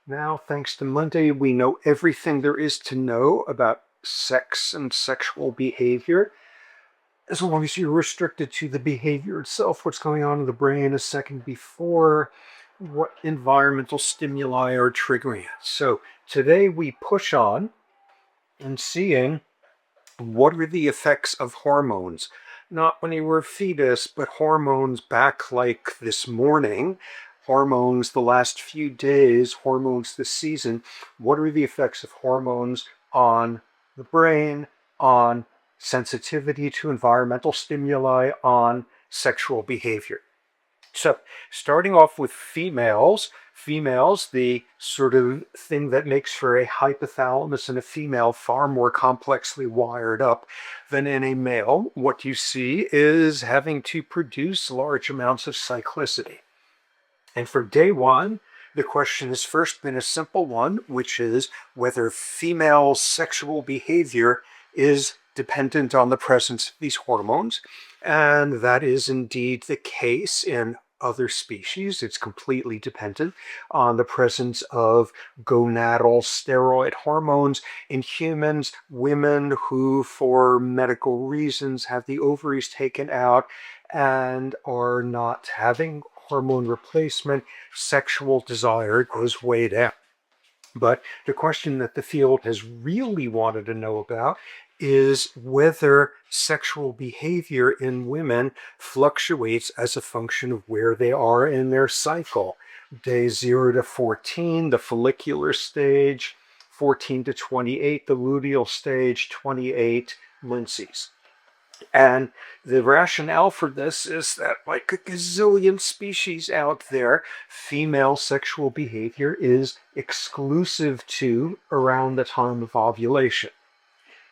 Now, thanks to Monday, we know everything there is to know about sex and sexual behavior, as long as you're restricted to the behavior itself, what's going on in the brain a second before, what environmental stimuli are triggering it. So today we push on and seeing what are the effects of hormones. Not when you were a fetus, but hormones back like this morning, hormones the last few days, hormones this season. What are the effects of hormones on the brain, on sensitivity to environmental stimuli, on sexual behavior? So, starting off with females, the sort of thing that makes for a hypothalamus in a female far more complexly wired up than in a male. What you see is having to produce large amounts of cyclicity. And for day one, the question has first been a simple one, which is whether female sexual behavior is dependent on the presence of these hormones. And that is indeed the case in other species. It's completely dependent on the presence of gonadal steroid hormones. In humans, women who, for medical reasons, have the ovaries taken out and are not having hormone replacement, sexual desire goes way down. But the question that the field has really wanted to know about is whether sexual behavior in women fluctuates as a function of where they are in their cycle. Day 0 to 14, the follicular stage, 14 to 28, the luteal stage, 28, Lindsay's. And the rationale for this is that, like a gazillion species out there, female sexual behavior is exclusive to around the time of ovulation,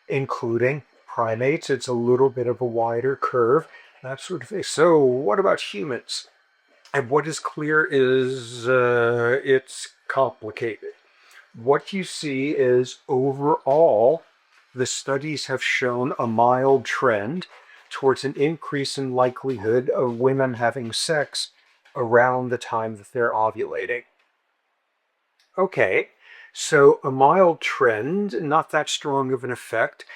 including primates. It's a little bit of a wider curve, that sort of thing. So, what about humans? And what is clear is it's complicated. What you see is overall, the studies have shown a mild trend towards an increase in likelihood of women having sex around the time that they're ovulating. Okay, so a mild trend, not that strong of an effect.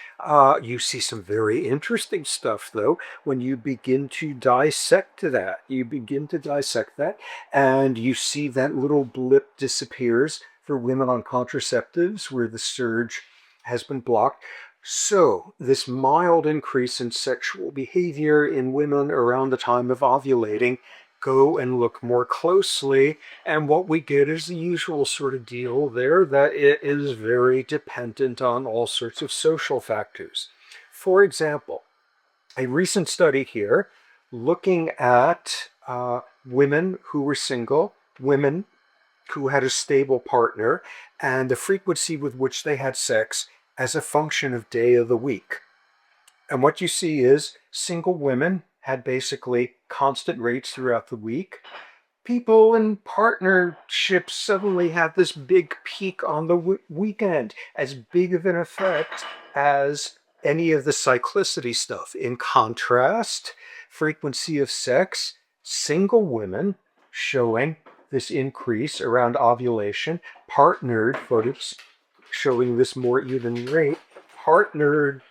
You see some very interesting stuff, though, when you begin to dissect that. You begin to dissect that, and you see that little blip disappears for women on contraceptives where the surge has been blocked. So, this mild increase in sexual behavior in women around the time of ovulating, go and look more closely, and what we get is the usual sort of deal there, that it is very dependent on all sorts of social factors. For example, a recent study here looking at women who were single, women who had a stable partner, and the frequency with which they had sex as a function of day of the week. And what you see is single women had basically constant rates throughout the week. People in partnerships suddenly have this big peak on the weekend, as big of an effect as any of the cyclicity stuff. In contrast, frequency of sex, single women showing this increase around ovulation, partnered photos showing this more even rate, partnered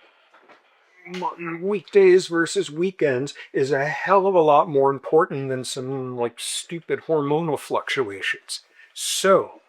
weekdays versus weekends is a hell of a lot more important than some like stupid hormonal fluctuations. So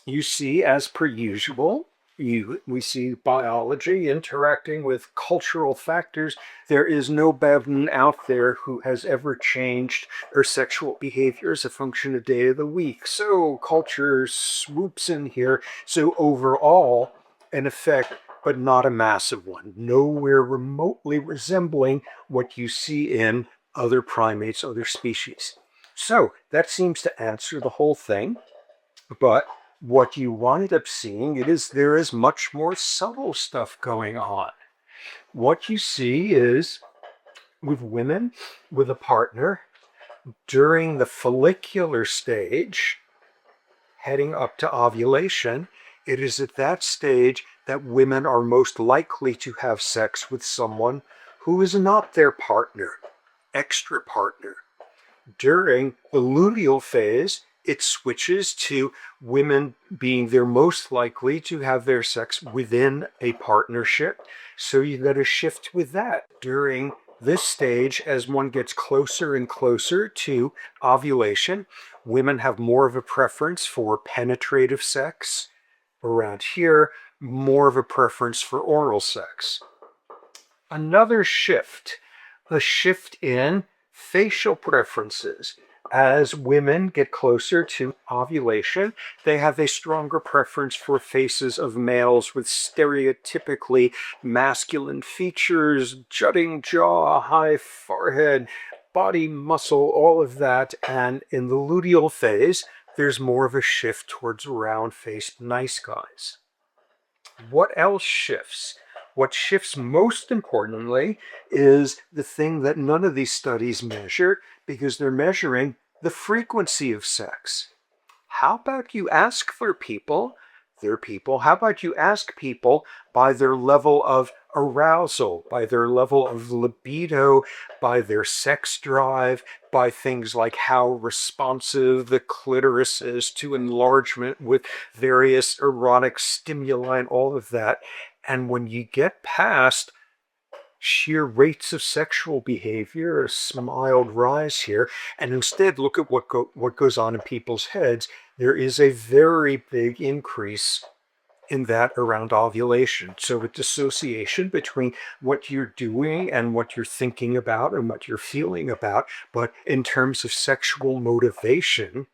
you see, as per usual, we see biology interacting with cultural factors. There is no Bevan out there who has ever changed her sexual behavior as a function of day of the week. So culture swoops in here. So overall, an effect, but not a massive one. Nowhere remotely resembling what you see in other primates, other species. So that seems to answer the whole thing. But what you wind up seeing is there is much more subtle stuff going on. What you see is with women with a partner during the follicular stage, heading up to ovulation, it is at that stage that women are most likely to have sex with someone who is not their partner, extra partner. During the luteal phase, it switches to women being they're most likely to have their sex within a partnership. So you got to shift with that during this stage as one gets closer and closer to ovulation. Women have more of a preference for penetrative sex. Around here, more of a preference for oral sex. Another shift, a shift in facial preferences. As women get closer to ovulation, they have a stronger preference for faces of males with stereotypically masculine features, jutting jaw, high forehead, body muscle, all of that. And in the luteal phase, there's more of a shift towards round-faced nice guys. What else shifts? What shifts most importantly is the thing that none of these studies measure because they're measuring the frequency of sex. How about you ask how about you ask people by their level of arousal, by their level of libido, by their sex drive, by things like how responsive the clitoris is to enlargement with various erotic stimuli and all of that. And when you get past sheer rates of sexual behavior, a mild rise here, and instead look at what goes on in people's heads, there is a very big increase in that around ovulation. So a dissociation between what you're doing and what you're thinking about and what you're feeling about, but in terms of sexual motivation,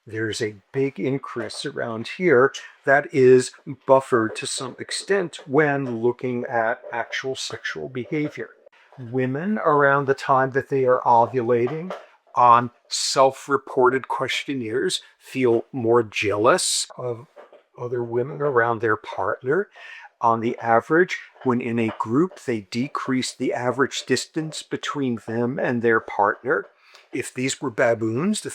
there's a big increase around here that is buffered to some extent when looking at actual sexual behavior. Women, around the time that they are ovulating, on self-reported questionnaires, feel more jealous of other women around their partner. On the average, when in a group, they decrease the average distance between them and their partner. If these were baboons, the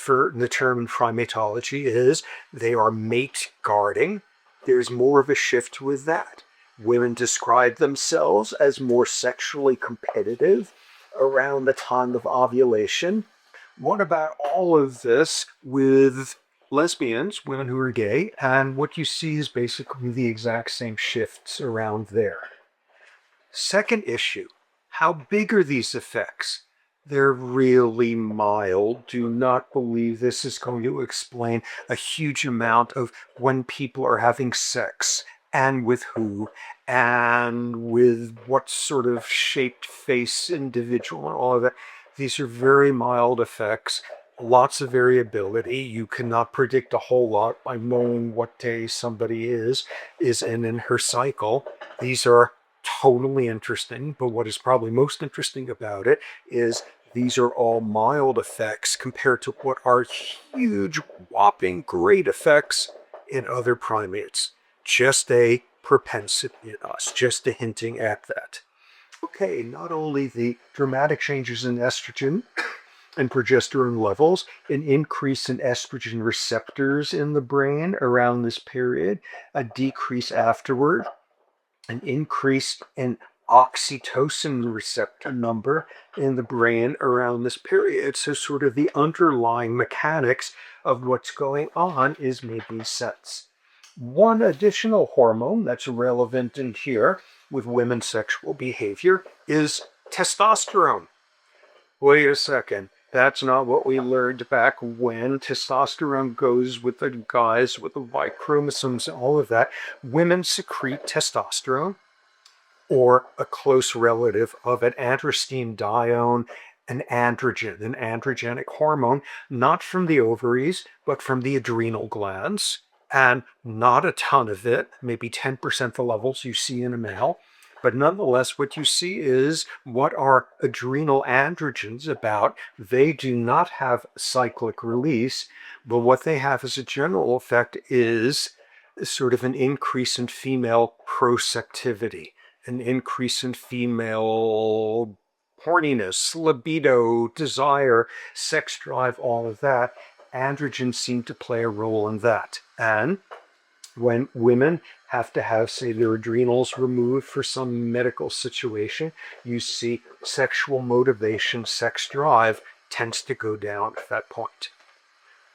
term in primatology is they are mate guarding. There's more of a shift with that. Women describe themselves as more sexually competitive around the time of ovulation. What about all of this with lesbians, women who are gay, and what you see is basically the exact same shifts around there. Second issue, how big are these effects? They're really mild. Do not believe this is going to explain a huge amount of when people are having sex and with who and with what sort of shaped face individual and all of that. These are very mild effects. Lots of variability. You cannot predict a whole lot by knowing what day somebody is in her cycle. These are totally interesting, but what is probably most interesting about it is these are all mild effects compared to what are huge, whopping, great effects in other primates. Just a propensity in us, just a hinting at that. Okay, not only the dramatic changes in estrogen and progesterone levels, an increase in estrogen receptors in the brain around this period, a decrease afterward, an increase in oxytocin receptor number in the brain around this period. So sort of the underlying mechanics of what's going on is making sense. One additional hormone that's relevant in here with women's sexual behavior is testosterone. Wait a second. That's not what we learned back when. Testosterone goes with the guys with the Y chromosomes and all of that. Women secrete testosterone, or a close relative of it, androstenedione, an androgen, an androgenic hormone, not from the ovaries, but from the adrenal glands, and not a ton of it, maybe 10% the levels you see in a male. But nonetheless, what you see is what are adrenal androgens about? They do not have cyclic release, but what they have as a general effect is sort of an increase in female proceptivity, an increase in female horniness, libido, desire, sex drive, all of that. Androgens seem to play a role in that. And when women have to have, say, their adrenals removed for some medical situation, you see sexual motivation, sex drive tends to go down at that point.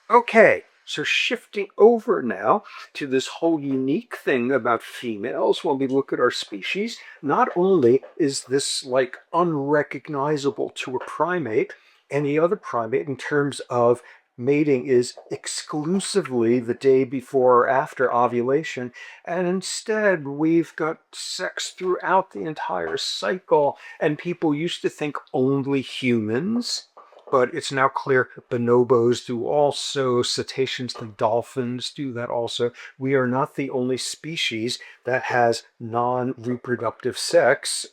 Okay, So shifting over now to this whole unique thing about females when we look at our species, not only is this like unrecognizable to a primate, any other primate in terms of mating is exclusively the day before or after ovulation, and instead we've got sex throughout the entire cycle, and people used to think only humans, but it's now clear bonobos do also, cetaceans and dolphins do that also. We are not the only species that has non-reproductive sex,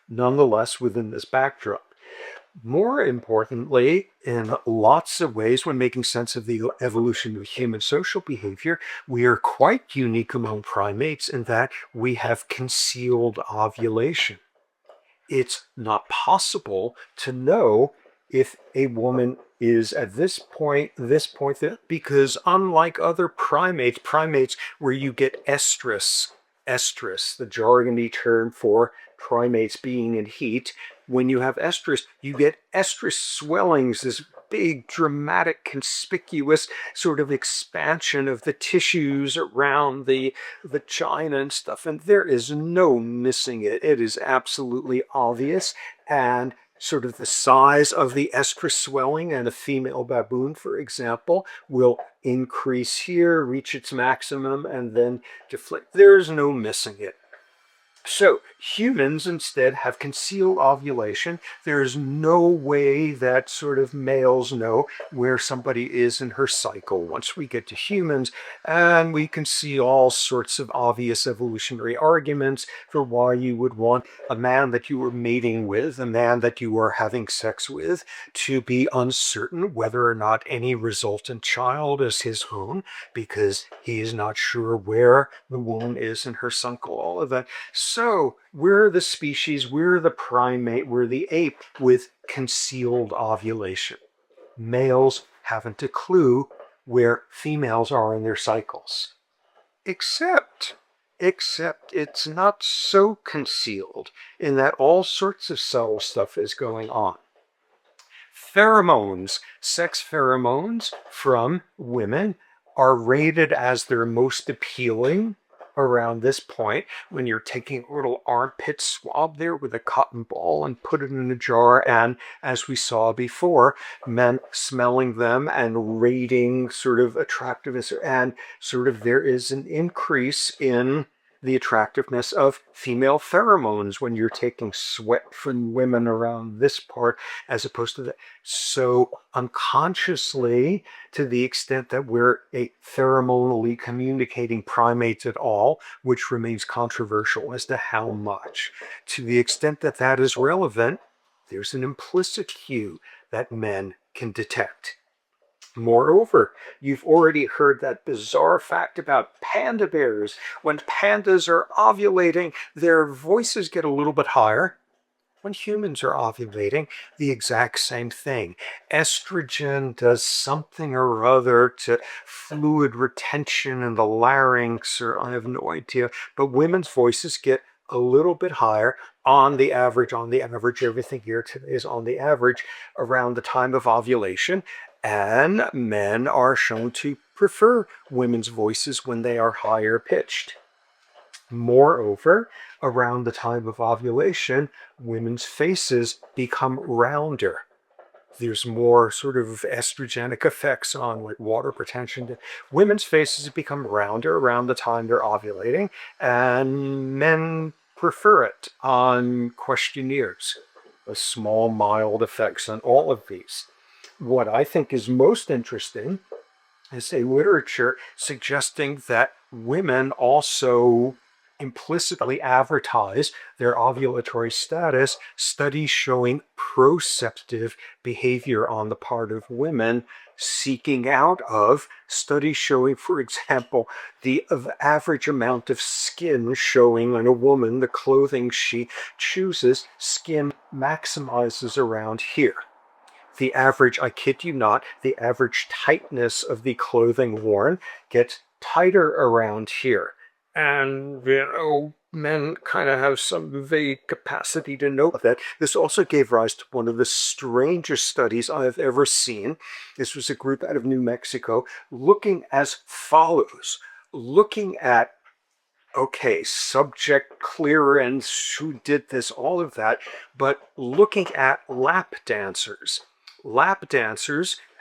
nonetheless, within this backdrop. More importantly, in lots of ways, when making sense of the evolution of human social behavior, we are quite unique among primates in that we have concealed ovulation. It's not possible to know if a woman is at this point, because unlike other primates where you get estrus, the jargony term for primates being in heat, when you have estrus, you get estrus swellings, this big, dramatic, conspicuous sort of expansion of the tissues around the vagina and stuff, and there is no missing it. It is absolutely obvious, and sort of the size of the estrus swelling in a female baboon, for example, will increase here, reach its maximum, and then deflate. There's no missing it. So humans instead have concealed ovulation. There's no way that sort of males know where somebody is in her cycle. Once we get to humans, and we can see all sorts of obvious evolutionary arguments for why you would want a man that you were mating with, a man that you were having sex with, to be uncertain whether or not any resultant child is his own, because he is not sure where the woman is in her cycle, all of that. So we're the species, we're the primate, we're the ape with concealed ovulation. Males haven't a clue where females are in their cycles. Except it's not so concealed in that all sorts of subtle stuff is going on. Pheromones, sex pheromones from women are rated as their most appealing around this point, when you're taking a little armpit swab there with a cotton ball and put it in a jar, and as we saw before, men smelling them and rating sort of attractiveness, and sort of there is an increase in the attractiveness of female pheromones when you're taking sweat from women around this part as opposed to that. So unconsciously, to the extent that we're a pheromonally communicating primates at all, which remains controversial as to how much, to the extent that that is relevant, there's an implicit cue that men can detect. Moreover, you've already heard that bizarre fact about panda bears. When pandas are ovulating, their voices get a little bit higher. When humans are ovulating, the exact same thing. Estrogen does something or other to fluid retention in the larynx, or I have no idea, but women's voices get a little bit higher on the average, everything here today is on the average, around the time of ovulation, and men are shown to prefer women's voices when they are higher pitched. Moreover, around the time of ovulation, women's faces become rounder. There's more sort of estrogenic effects on like water retention. Women's faces become rounder around the time they're ovulating, and men prefer it on questionnaires. A small, mild effects on all of these. What I think is most interesting is a literature suggesting that women also implicitly advertise their ovulatory status, studies showing proceptive behavior on the part of women seeking out of, studies showing, for example, the average amount of skin showing on a woman, the clothing she chooses, skin maximizes around here. The average, I kid you not, the average tightness of the clothing worn gets tighter around here. And, men kind of have some vague capacity to know that. This also gave rise to one of the strangest studies I have ever seen. This was a group out of New Mexico looking as follows, looking at, okay, subject clearance, who did this, all of that, but looking at lap dancers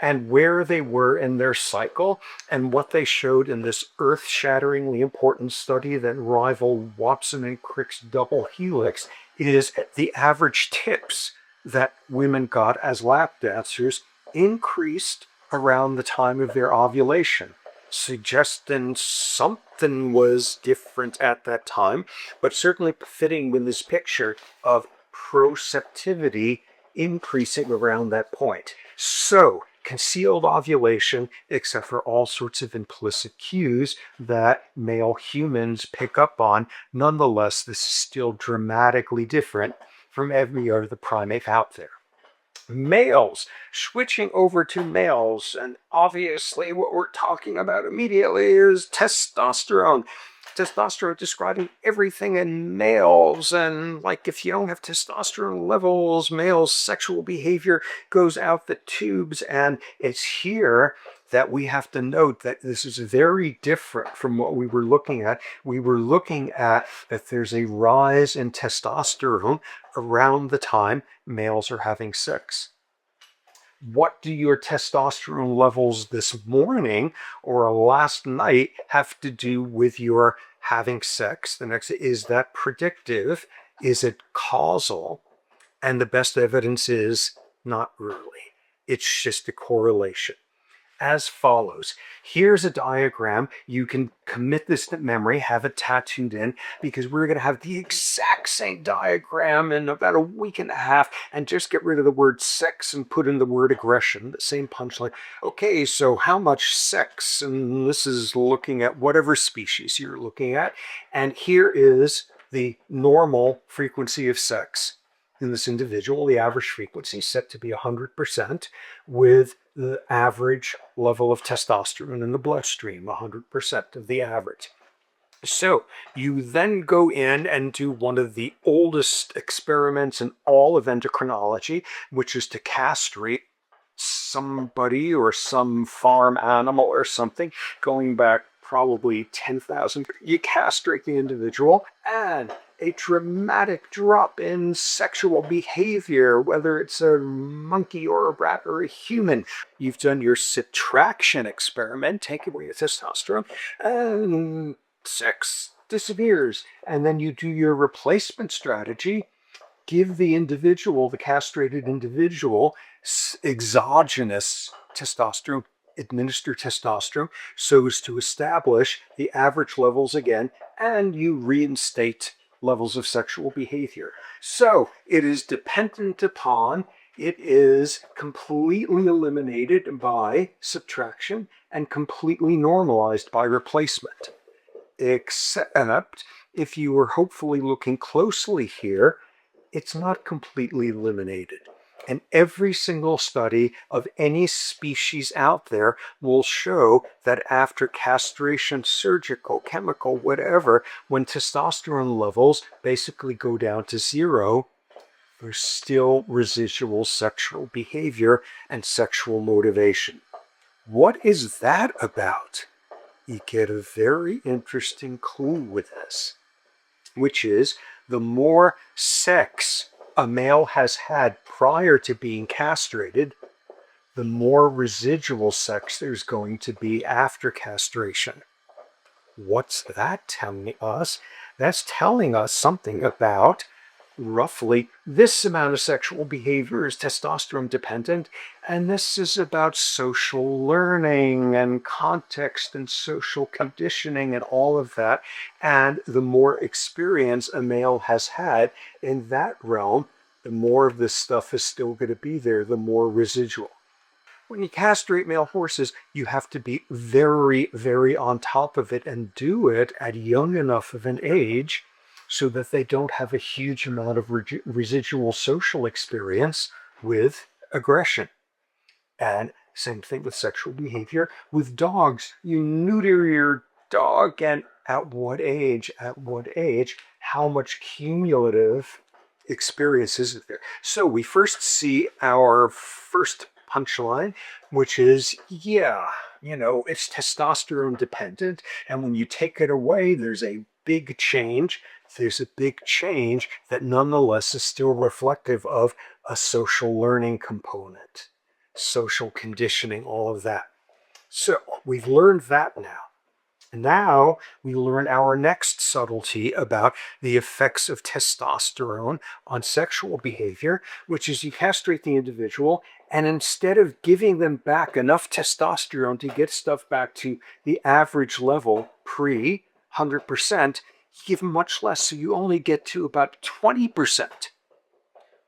and where they were in their cycle, and what they showed in this earth-shatteringly important study that rivaled Watson and Crick's double helix is the average tips that women got as lap dancers increased around the time of their ovulation, suggesting something was different at that time, but certainly fitting with this picture of proceptivity increasing around that point. So, concealed ovulation, except for all sorts of implicit cues that male humans pick up on, nonetheless, this is still dramatically different from every other primate out there. Males, switching over to males, and obviously what we're talking about immediately is testosterone. Testosterone describing everything in males, and like if you don't have testosterone levels, males' sexual behavior goes out the tubes, and it's here that we have to note that this is very different from what we were looking at. We were looking at that there's a rise in testosterone around the time males are having sex. What do your testosterone levels this morning or last night have to do with your having sex? The next, is that predictive? Is it causal? And the best evidence is not really. It's just a correlation. As follows. Here's a diagram. You can commit this to memory, have it tattooed in, because we're going to have the exact same diagram in about a week and a half, and just get rid of the word sex and put in the word aggression, the same punchline. Okay, so how much sex? And this is looking at whatever species you're looking at. And here is the normal frequency of sex in this individual, the average frequency set to be 100%, with the average level of testosterone in the bloodstream, 100% of the average. So you then go in and do one of the oldest experiments in all of endocrinology, which is to castrate somebody or some farm animal or something, going back probably 10,000. You castrate the individual, and a dramatic drop in sexual behavior, whether it's a monkey or a rat or a human. You've done your subtraction experiment, take away the testosterone, and sex disappears. And then you do your replacement strategy, give the individual, the castrated individual, exogenous testosterone, administer testosterone so as to establish the average levels again, and you reinstate levels of sexual behavior. So it is dependent upon, it is completely eliminated by subtraction and completely normalized by replacement. Except if you were hopefully looking closely here, it's not completely eliminated. And every single study of any species out there will show that after castration, surgical, chemical, whatever, when testosterone levels basically go down to zero, there's still residual sexual behavior and sexual motivation. What is that about? You get a very interesting clue with this, which is the more sex a male has had prior to being castrated, the more residual sex there's going to be after castration. What's that telling us? That's telling us something about roughly this amount of sexual behavior is testosterone dependent, and this is about social learning and context and social conditioning and all of that. And the more experience a male has had in that realm, the more of this stuff is still going to be there, the more residual. When you castrate male horses, you have to be very, very on top of it and do it at young enough of an age so that they don't have a huge amount of residual social experience with aggression. And same thing with sexual behavior. With dogs, you neuter your dog, and at what age? At what age? how much cumulative experience is there. So we first see our first punchline, which is, yeah, it's testosterone dependent. And when you take it away, there's a big change. There's a big change that nonetheless is still reflective of a social learning component, social conditioning, all of that. So we've learned that now. Now we learn our next subtlety about the effects of testosterone on sexual behavior, which is you castrate the individual, and instead of giving them back enough testosterone to get stuff back to the average level pre 100%, you give them much less, so you only get to about 20%.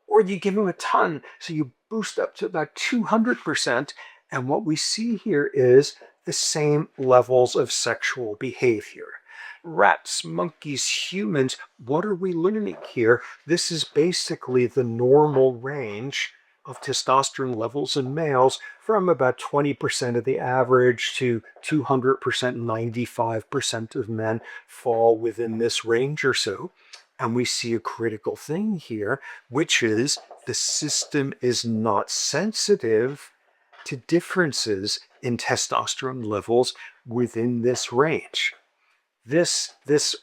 Or you give them a ton, so you boost up to about 200%. And what we see here is the same levels of sexual behavior. Rats, monkeys, humans, what are we learning here? This is basically the normal range of testosterone levels in males from about 20% of the average to 200%, 95% of men fall within this range or so. And we see a critical thing here, which is the system is not sensitive to differences in testosterone levels within this range. This,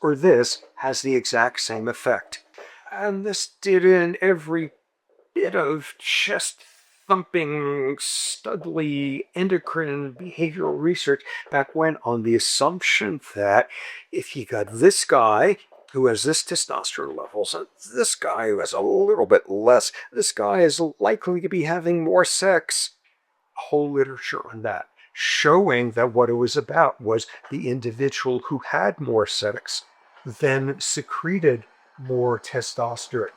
or this has the exact same effect. And this did in every bit of chest thumping, studly endocrine behavioral research back when, on the assumption that if you got this guy who has this testosterone levels, and this guy who has a little bit less, this guy is likely to be having more sex. Whole literature on that, showing that what it was about was the individual who had more sex then secreted more testosterone.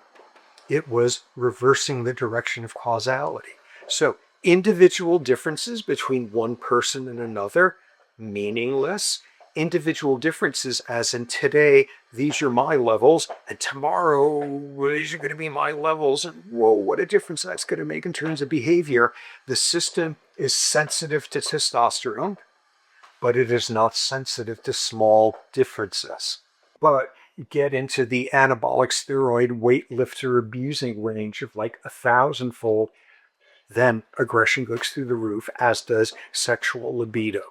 It was reversing the direction of causality. So individual differences between one person and another, meaningless. Individual differences, as in today, these are my levels, and tomorrow, these are going to be my levels, and whoa, what a difference that's going to make in terms of behavior. The system is sensitive to testosterone, but it is not sensitive to small differences. But get into the anabolic steroid weightlifter abusing range of like 1,000-fold, then aggression goes through the roof, as does sexual libido.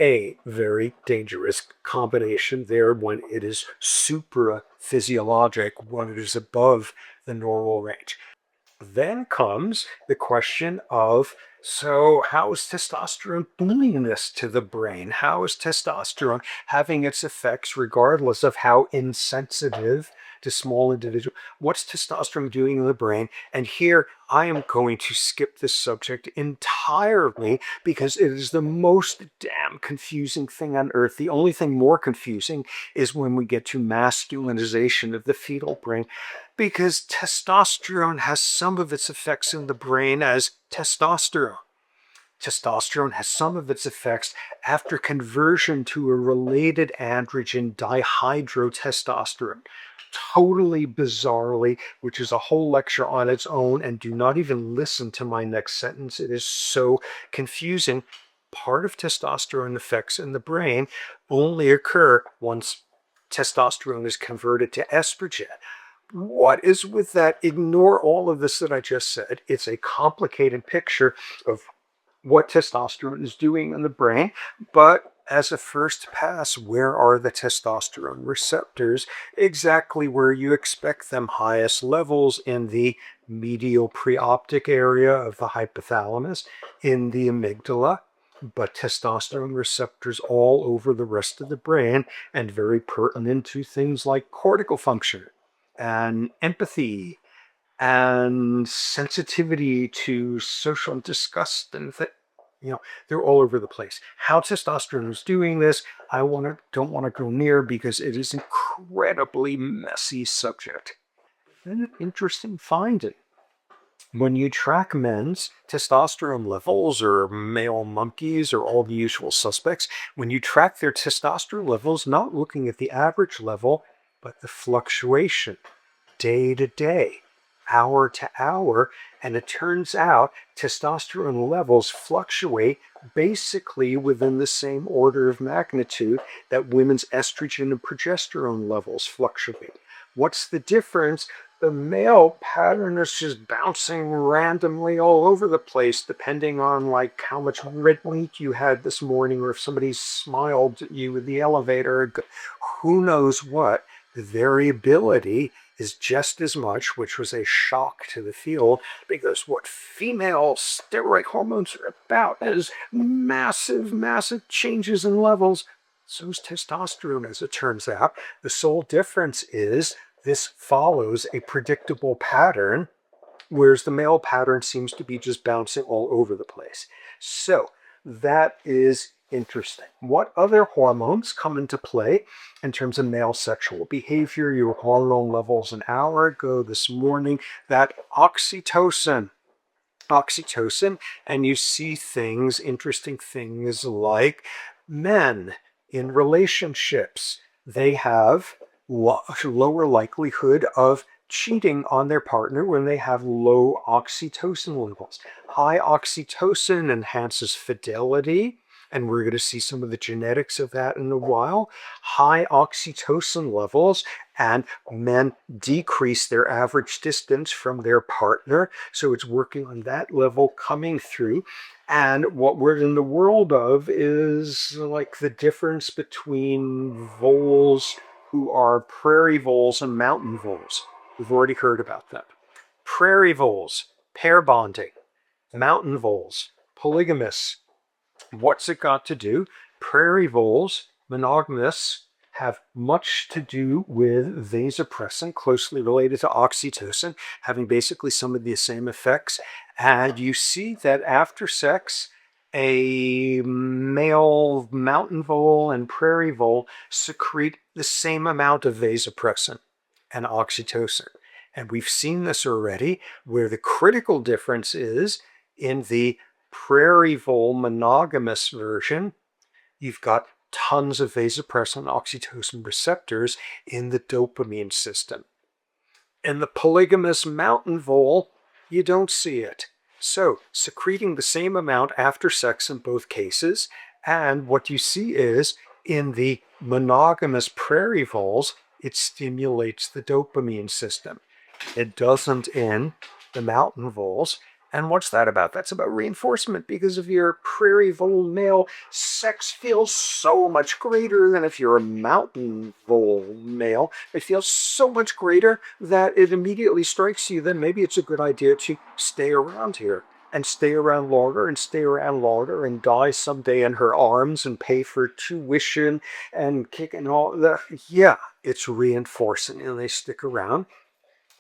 A very dangerous combination there when it is supra-physiologic, when it is above the normal range. Then comes the question of, so how is testosterone doing this to the brain? How is testosterone having its effects regardless of how insensitive to small individuals? What's testosterone doing in the brain? And here I am going to skip this subject entirely because it is the most damn confusing thing on earth. The only thing more confusing is when we get to masculinization of the fetal brain, because testosterone has some of its effects in the brain as testosterone. Testosterone has some of its effects after conversion to a related androgen, dihydrotestosterone. Totally bizarrely, which is a whole lecture on its own, and do not even listen to my next sentence. It is so confusing. Part of testosterone effects in the brain only occur once testosterone is converted to estrogen. What is with that? Ignore all of this that I just said. It's a complicated picture of what testosterone is doing in the brain, but as a first pass, where are the testosterone receptors? Exactly where you expect them. Highest levels in the medial preoptic area of the hypothalamus, in the amygdala, but testosterone receptors all over the rest of the brain, and very pertinent to things like cortical function and empathy and sensitivity to social disgust and they're all over the place. How testosterone is doing this, don't want to go near because it is incredibly messy subject. And an interesting finding. When you track men's testosterone levels, or male monkeys, or all the usual suspects, when you track their testosterone levels, not looking at the average level, but the fluctuation day to day, hour to hour. And it turns out testosterone levels fluctuate basically within the same order of magnitude that women's estrogen and progesterone levels fluctuate. What's the difference? The male pattern is just bouncing randomly all over the place, depending on like how much red meat you had this morning, or if somebody smiled at you in the elevator, who knows what. The variability is just as much, which was a shock to the field, because what female steroid hormones are about is massive, massive changes in levels. So's testosterone, as it turns out. The sole difference is this follows a predictable pattern, whereas the male pattern seems to be just bouncing all over the place. So that is interesting. What other hormones come into play in terms of male sexual behavior? Your hormone levels an hour ago this morning, that oxytocin. And you see things, interesting things like men in relationships. They have lower likelihood of cheating on their partner when they have low oxytocin levels. High oxytocin enhances fidelity, and we're going to see some of the genetics of that in a while. High oxytocin levels, and men decrease their average distance from their partner. So it's working on that level coming through. And what we're in the world of is like the difference between voles who are prairie voles and mountain voles. We've already heard about them. Prairie voles, pair bonding. Mountain voles, polygamous. What's it got to do? Prairie voles, monogamous, have much to do with vasopressin, closely related to oxytocin, having basically some of the same effects. And you see that after sex, a male mountain vole and prairie vole secrete the same amount of vasopressin and oxytocin. And we've seen this already, where the critical difference is in the prairie vole monogamous version, you've got tons of vasopressin and oxytocin receptors in the dopamine system. In the polygamous mountain vole, you don't see it. So, secreting the same amount after sex in both cases, and what you see is, in the monogamous prairie voles, it stimulates the dopamine system. It doesn't in the mountain voles. And what's that about? That's about reinforcement, because if you're a prairie vole male, sex feels so much greater than if you're a mountain vole male. It feels so much greater that it immediately strikes you that maybe it's a good idea to stay around here and stay around longer and stay around longer and die someday in her arms and pay for tuition and kick and all that. Yeah, it's reinforcing and they stick around.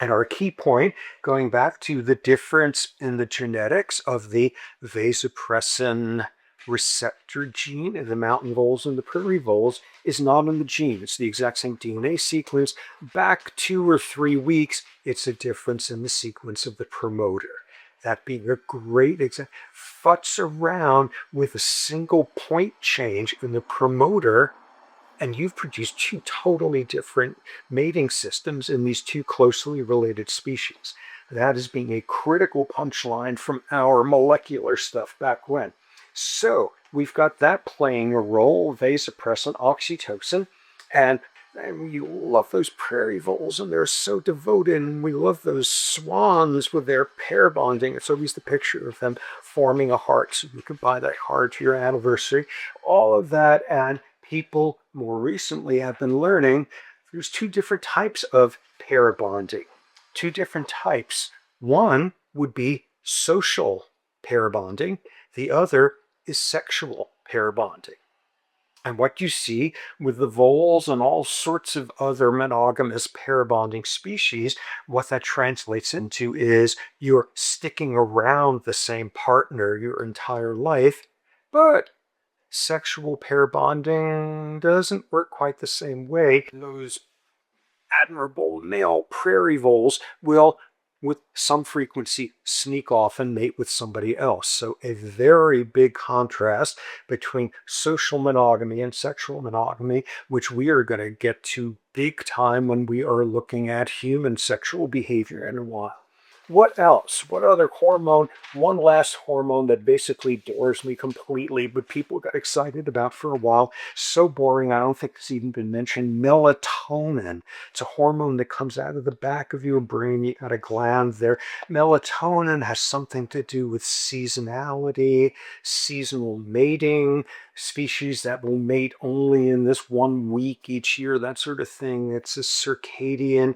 And our key point, going back to the difference in the genetics of the vasopressin receptor gene in the mountain voles and the prairie voles, is not in the gene. It's the exact same DNA sequence. Back 2 or 3 weeks, it's a difference in the sequence of the promoter. That being a great example, futz around with a single point change in the promoter, and you've produced 2 totally different mating systems in these 2 closely related species. That is being a critical punchline from our molecular stuff back when. So we've got that playing a role, vasopressin, oxytocin, and we love those prairie voles, and they're so devoted, and we love those swans with their pair bonding. It's always the picture of them forming a heart, so you can buy that heart to your anniversary. All of that, and people more recently have been learning there's 2 different types of pair bonding. 2 different types. One would be social pair bonding. The other is sexual pair bonding. And what you see with the voles and all sorts of other monogamous pair bonding species, what that translates into is you're sticking around the same partner your entire life, but sexual pair bonding doesn't work quite the same way. Those admirable male prairie voles will, with some frequency, sneak off and mate with somebody else. So a very big contrast between social monogamy and sexual monogamy, which we are going to get to big time when we are looking at human sexual behavior in a while. What else? What other hormone? One last hormone that basically bores me completely, but people got excited about for a while. So boring, I don't think it's even been mentioned. Melatonin. It's a hormone that comes out of the back of your brain. You got a gland there. Melatonin has something to do with seasonality, seasonal mating, species that will mate only in this 1 week each year, that sort of thing. It's a circannual,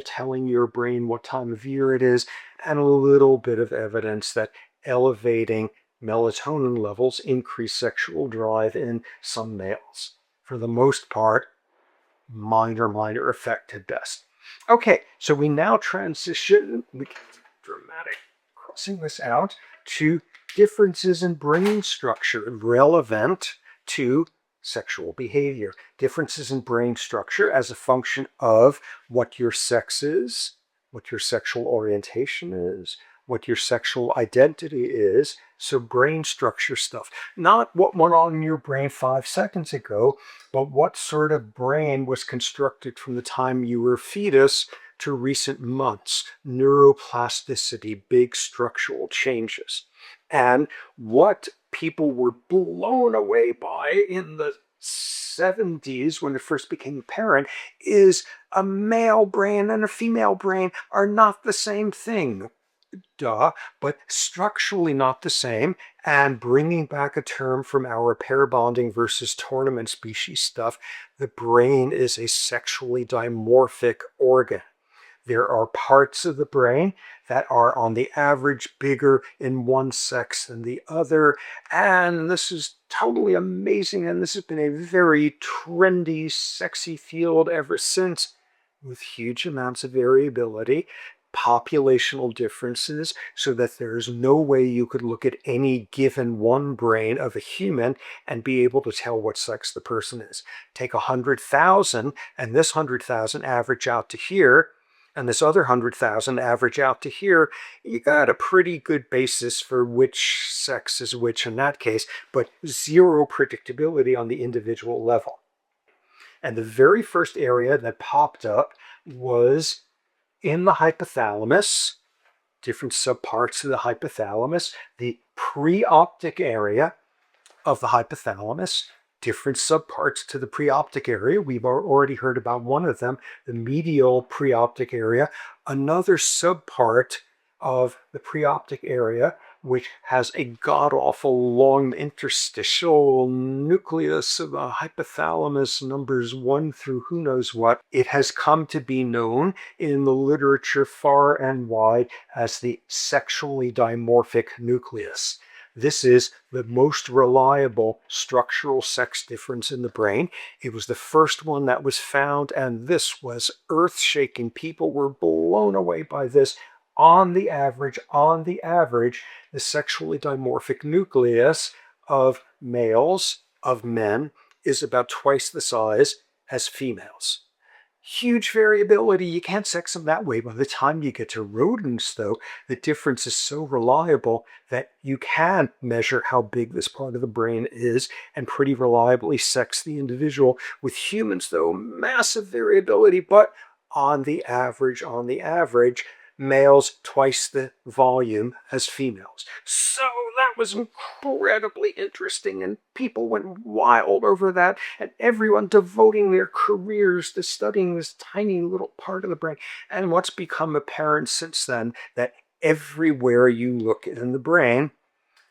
telling your brain what time of year it is, and a little bit of evidence that elevating melatonin levels increase sexual drive in some males. For the most part, minor effect at best. Okay, so we now transition, we can dramatic crossing this out, to differences in brain structure relevant to sexual behavior. Differences in brain structure as a function of what your sex is, what your sexual orientation is, what your sexual identity is. So brain structure stuff. Not what went on in your brain 5 seconds ago, but what sort of brain was constructed from the time you were a fetus to recent months. Neuroplasticity, big structural changes. And what people were blown away by in the 70s when it first became apparent is a male brain and a female brain are not the same thing. Duh, but structurally not the same. And bringing back a term from our pair bonding versus tournament species stuff, the brain is a sexually dimorphic organ. There are parts of the brain that are on the average bigger in one sex than the other. And this is totally amazing. And this has been a very trendy, sexy field ever since, with huge amounts of variability, populational differences, so that there's no way you could look at any given one brain of a human and be able to tell what sex the person is. Take 100,000 and this 100,000 average out to here, and this other 100,000 average out to here, you got a pretty good basis for which sex is which in that case, but zero predictability on the individual level. And the very first area that popped up was in the hypothalamus, different subparts of the hypothalamus, the preoptic area of the hypothalamus, different subparts to the preoptic area. We've already heard about one of them, the medial preoptic area. Another subpart of the preoptic area, which has a god-awful long interstitial nucleus of the hypothalamus, numbers 1 through who knows what. It has come to be known in the literature far and wide as the sexually dimorphic nucleus. This is the most reliable structural sex difference in the brain. It was the first one that was found, and this was earth-shaking. People were blown away by this. On the average, the sexually dimorphic nucleus of males, of men, is about twice the size as females. Huge variability. You can't sex them that way. By the time you get to rodents, though, the difference is so reliable that you can measure how big this part of the brain is and pretty reliably sex the individual. With humans, though, massive variability, but on the average, males twice the volume as females. So that was incredibly interesting, and people went wild over that, and everyone devoting their careers to studying this tiny little part of the brain. And what's become apparent since then, that everywhere you look in the brain,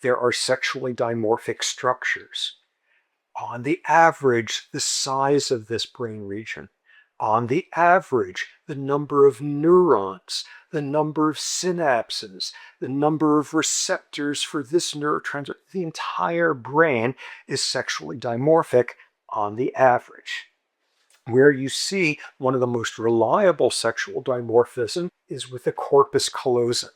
there are sexually dimorphic structures. On the average, the size of this brain region, on the average, the number of neurons, the number of synapses, the number of receptors for this neurotransmitter, the entire brain is sexually dimorphic on the average. Where you see one of the most reliable sexual dimorphism is with the corpus callosum.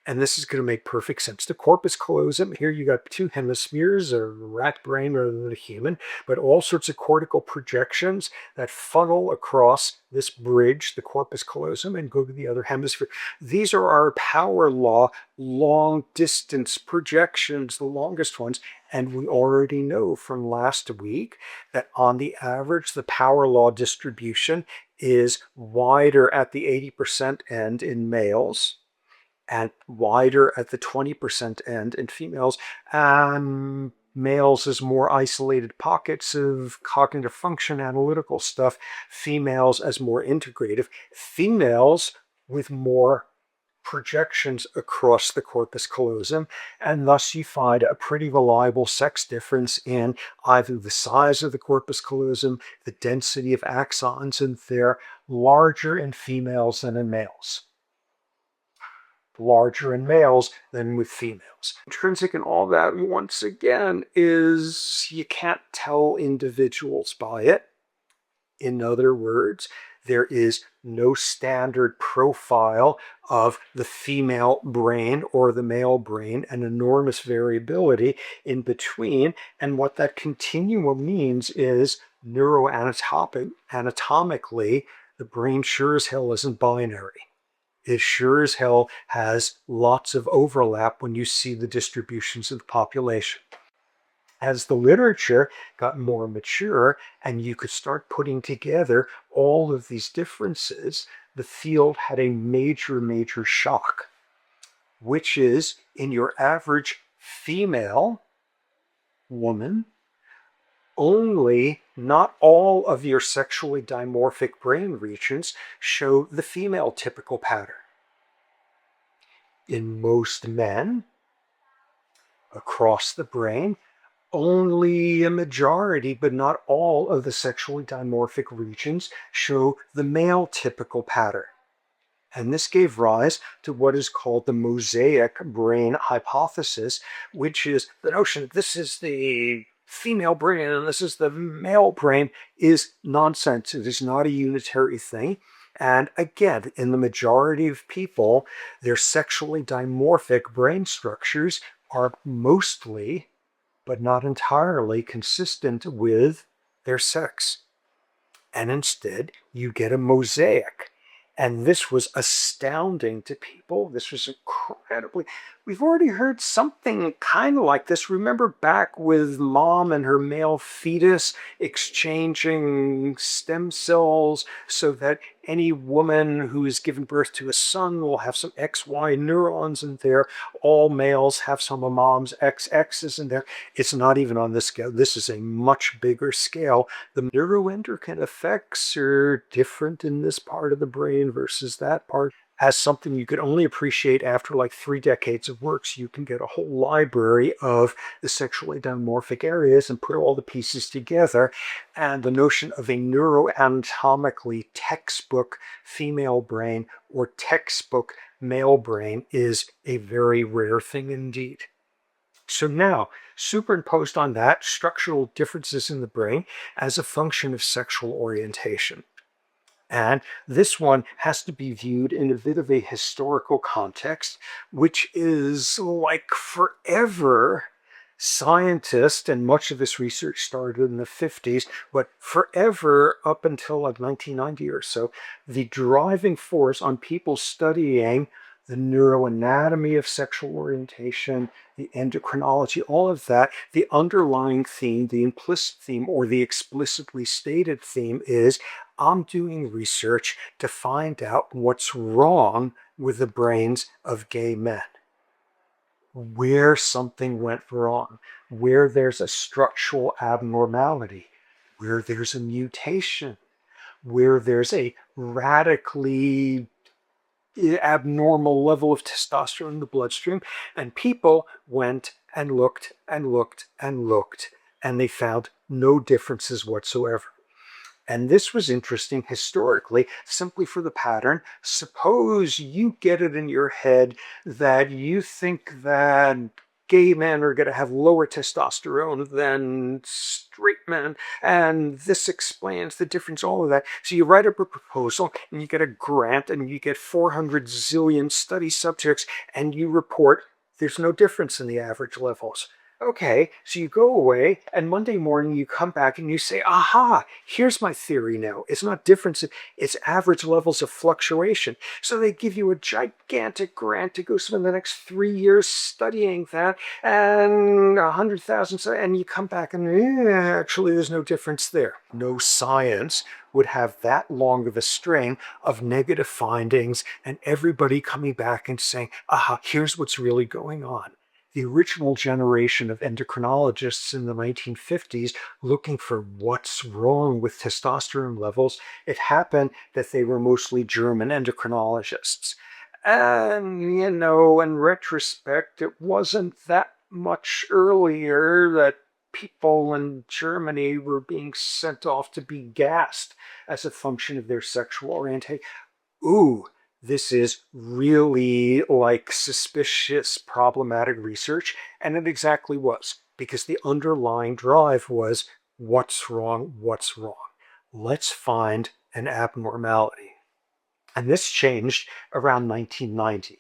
And this is going to make perfect sense. The corpus callosum, here you got two hemispheres, a rat brain rather than a human, but all sorts of cortical projections that funnel across this bridge, the corpus callosum, and go to the other hemisphere. These are our power law, long distance projections, the longest ones. And we already know from last week that on the average, the power law distribution is wider at the 80% end in males and wider at the 20% end in females. And males as more isolated pockets of cognitive function, analytical stuff. Females as more integrative. Females with more projections across the corpus callosum, and thus you find a pretty reliable sex difference in either the size of the corpus callosum, the density of axons, and they're larger in females than in males. Larger in males than with females. Intrinsic in all that, once again, is you can't tell individuals by it. In other words, there is no standard profile of the female brain or the male brain, an enormous variability in between. And what that continuum means is neuroanatomically, the brain sure as hell isn't binary. It sure as hell has lots of overlap when you see the distributions of the population. As the literature got more mature and you could start putting together all of these differences, the field had a major shock, which is in your average female woman, only not all of your sexually dimorphic brain regions show the female typical pattern. In most men, across the brain, only a majority, but not all, of the sexually dimorphic regions show the male typical pattern. And this gave rise to what is called the mosaic brain hypothesis, which is the notion that this is the female brain and this is the male brain is nonsense. It is not a unitary thing. And again, in the majority of people, their sexually dimorphic brain structures are mostly, but not entirely, consistent with their sex. And instead, you get a mosaic. And this was astounding to people. This was incredibly... We've already heard something kind of like this. Remember back with mom and her male fetus exchanging stem cells so that any woman who is given birth to a son will have some XY neurons in there. All males have some of mom's XXs in there. It's not even on this scale. This is a much bigger scale. The neuroendocrine effects are different in this part of the brain versus that part. As something you could only appreciate after like 3 decades of work, so you can get a whole library of the sexually dimorphic areas and put all the pieces together. And the notion of a neuroanatomically textbook female brain or textbook male brain is a very rare thing indeed. So now, superimposed on that, structural differences in the brain as a function of sexual orientation. And this one has to be viewed in a bit of a historical context, which is like forever scientists, and much of this research started in the 50s, but forever up until like 1990 or so, the driving force on people studying the neuroanatomy of sexual orientation, the endocrinology, all of that, the underlying theme, the implicit theme, or the explicitly stated theme is, I'm doing research to find out what's wrong with the brains of gay men. Where something went wrong, where there's a structural abnormality, where there's a mutation, where there's a radically abnormal level of testosterone in the bloodstream. And people went and looked and looked and looked, and they found no differences whatsoever. And this was interesting historically, simply for the pattern. Suppose you get it in your head that you think that gay men are going to have lower testosterone than straight men, and this explains the difference, all of that. So you write up a proposal, and you get a grant, and you get 400 zillion study subjects, and you report there's no difference in the average levels. Okay, so you go away, and Monday morning you come back and you say, aha, here's my theory now. It's not difference, it's average levels of fluctuation. So they give you a gigantic grant to go spend the next 3 years studying that, and 100,000, and you come back and actually there's no difference there. No science would have that long of a string of negative findings and everybody coming back and saying, aha, here's what's really going on. The original generation of endocrinologists in the 1950s looking for what's wrong with testosterone levels, it happened that they were mostly German endocrinologists. And, in retrospect, it wasn't that much earlier that people in Germany were being sent off to be gassed as a function of their sexual orientation. Ooh, this is really like suspicious, problematic research. And it exactly was, because the underlying drive was what's wrong, what's wrong. Let's find an abnormality. And this changed around 1990.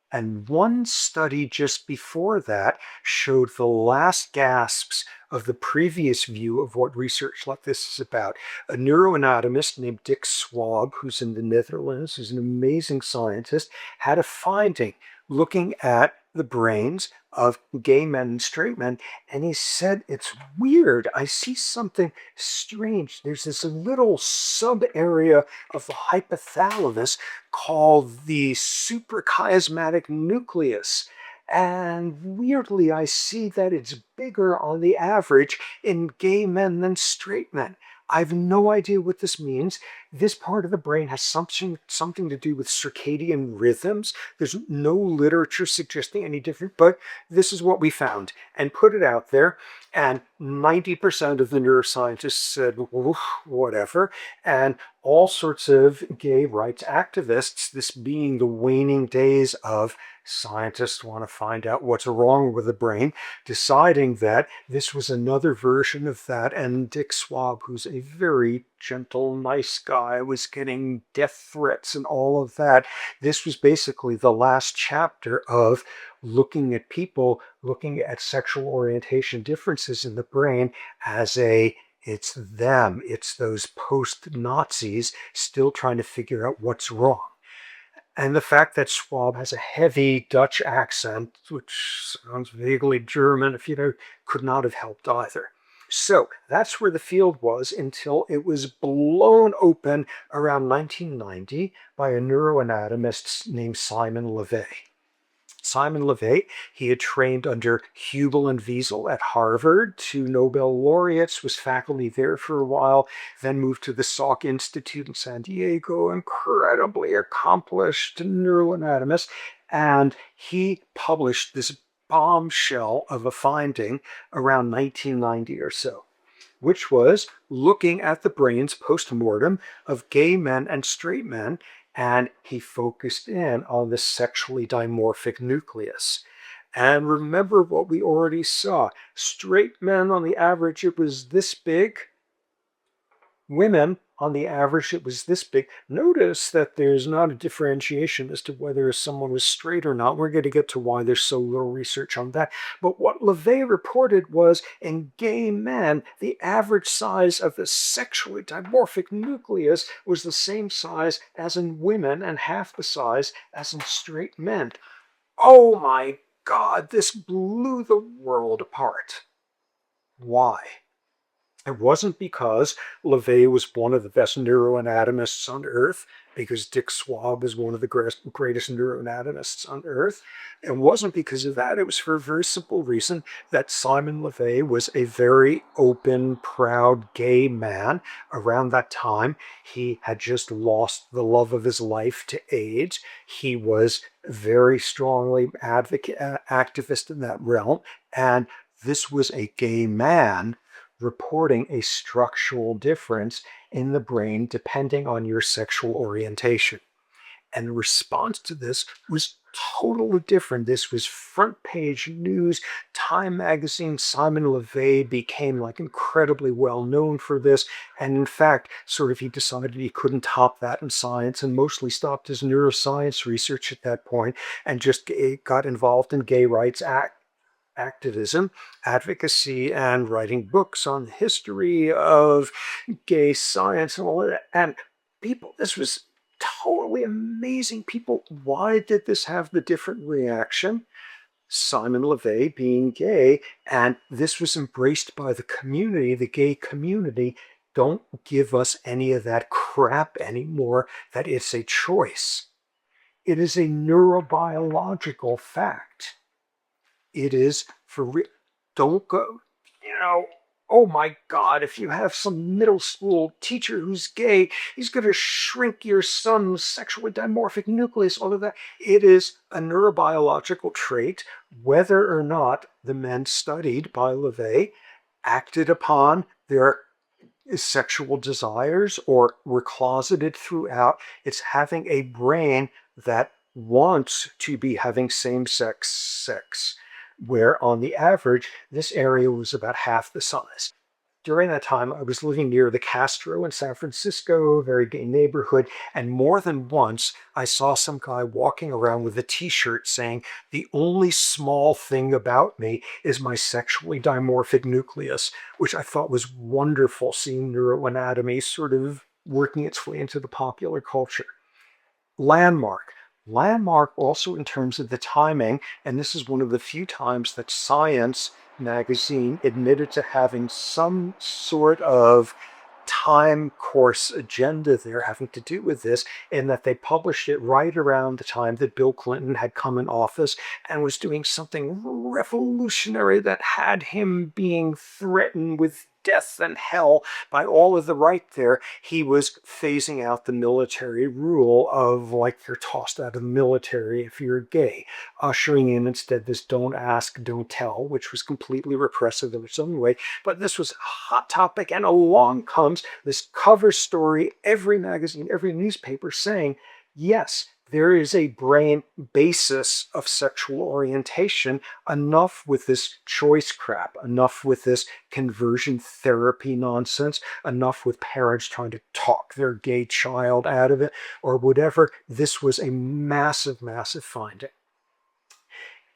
And one study just before that showed the last gasps of the previous view of what research like this is about. A neuroanatomist named Dick Swab, who's in the Netherlands, who's an amazing scientist, had a finding looking at the brains of gay men and straight men, and he said, it's weird. I see something strange. There's this little sub area of the hypothalamus called the suprachiasmatic nucleus. And weirdly, I see that it's bigger on the average in gay men than straight men. I have no idea what this means. This part of the brain has something to do with circadian rhythms. There's no literature suggesting any different, but this is what we found and put it out there. And 90% of the neuroscientists said, whatever. And all sorts of gay rights activists, this being the waning days of scientists want to find out what's wrong with the brain, deciding that this was another version of that. And Dick Swab, who's a very gentle, nice guy, was getting death threats and all of that. This was basically the last chapter of looking at people, looking at sexual orientation differences in the brain as it's them, it's those post-Nazis still trying to figure out what's wrong. And the fact that Schwab has a heavy Dutch accent, which sounds vaguely German, if you know, could not have helped either. So that's where the field was until it was blown open around 1990 by a neuroanatomist named Simon LeVay. Simon LeVay, he had trained under Hubel and Wiesel at Harvard, two Nobel laureates, was faculty there for a while, then moved to the Salk Institute in San Diego, incredibly accomplished neuroanatomist, and he published this bombshell of a finding around 1990 or so, which was looking at the brains post-mortem of gay men and straight men, and he focused in on the sexually dimorphic nucleus. And remember what we already saw. Straight men, on the average, it was this big. Women, on the average, it was this big. Notice that there's not a differentiation as to whether someone was straight or not. We're going to get to why there's so little research on that. But what LeVay reported was in gay men, the average size of the sexually dimorphic nucleus was the same size as in women and half the size as in straight men. Oh my God, this blew the world apart. Why? It wasn't because LeVay was one of the best neuroanatomists on earth, because Dick Swab is one of the greatest neuroanatomists on earth. It wasn't because of that. It was for a very simple reason that Simon LeVay was a very open, proud gay man. Around that time, he had just lost the love of his life to AIDS. He was very strongly activist in that realm. And this was a gay man reporting a structural difference in the brain depending on your sexual orientation. And the response to this was totally different. This was front page news. Time magazine, Simon LeVay became like incredibly well known for this. And in fact, sort of he decided he couldn't top that in science and mostly stopped his neuroscience research at that point and just got involved in gay rights activism, advocacy, and writing books on the history of gay science and all of that. And people, this was totally amazing. People, why did this have the different reaction? Simon LeVay being gay, and this was embraced by the community, the gay community. Don't give us any of that crap anymore, that it's a choice. It is a neurobiological fact. It is for real. Don't go, you know, oh my God, if you have some middle school teacher who's gay, he's going to shrink your son's sexually dimorphic nucleus, all of that. It is a neurobiological trait, whether or not the men studied by LeVay acted upon their sexual desires or were closeted throughout. It's having a brain that wants to be having same-sex sex, where on the average, this area was about half the size. During that time, I was living near the Castro in San Francisco, a very gay neighborhood, and more than once I saw some guy walking around with a t-shirt saying, "The only small thing about me is my sexually dimorphic nucleus," which I thought was wonderful, seeing neuroanatomy sort of working its way into the popular culture. Landmark. Landmark also in terms of the timing, and this is one of the few times that Science magazine admitted to having some sort of time course agenda there having to do with this, in that they published it right around the time that Bill Clinton had come in office and was doing something revolutionary that had him being threatened with death and hell by all of the right there. He was phasing out the military rule of, like, you're tossed out of the military if you're gay, ushering in instead this don't ask, don't tell, which was completely repressive in its own way. But this was a hot topic, and along comes this cover story, every magazine, every newspaper saying, yes, there is a brain basis of sexual orientation. Enough with this choice crap, enough with this conversion therapy nonsense, enough with parents trying to talk their gay child out of it, or whatever. This was a massive, massive finding.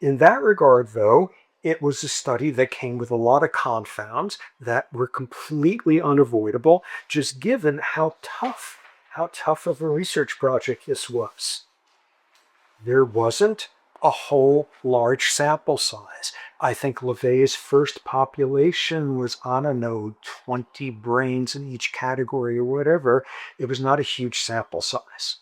In that regard, though, it was a study that came with a lot of confounds that were completely unavoidable, just given how tough of a research project this was. There wasn't a whole large sample size. I think LeVay's first population was, I don't know, 20 brains in each category or whatever. It was not a huge sample size.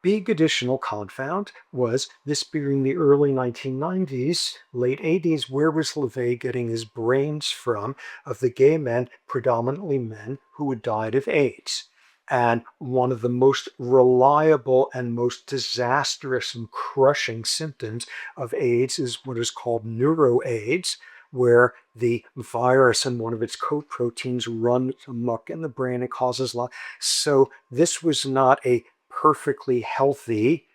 Big additional confound was this being the early 1990s, late 80s. Where was LeVay getting his brains from of the gay men, predominantly men, who had died of AIDS? And one of the most reliable and most disastrous and crushing symptoms of AIDS is what is called neuro-AIDS, where the virus and one of its co-proteins run amok in the brain and causes loss. So this was not a perfectly healthy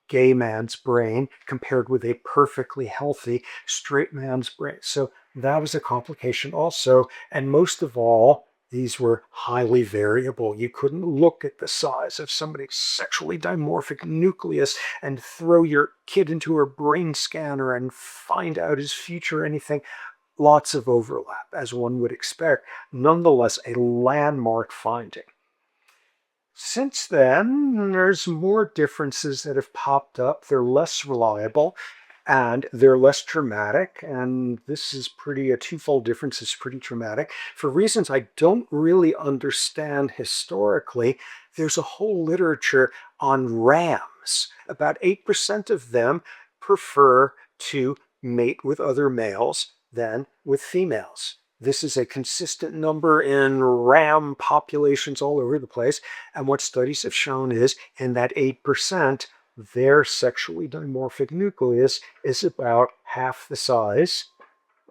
gay man's brain compared with a perfectly healthy straight man's brain. So that was a complication also. And most of all, these were highly variable. You couldn't look at the size of somebody's sexually dimorphic nucleus and throw your kid into a brain scanner and find out his future or anything. Lots of overlap, as one would expect. Nonetheless, a landmark finding. Since then, there's more differences that have popped up. They're less reliable and they're less dramatic. And this is a twofold difference is pretty dramatic. For reasons I don't really understand historically, there's a whole literature on rams. About 8% of them prefer to mate with other males than with females. This is a consistent number in ram populations all over the place. And what studies have shown is in that 8%, their sexually dimorphic nucleus is about half the size,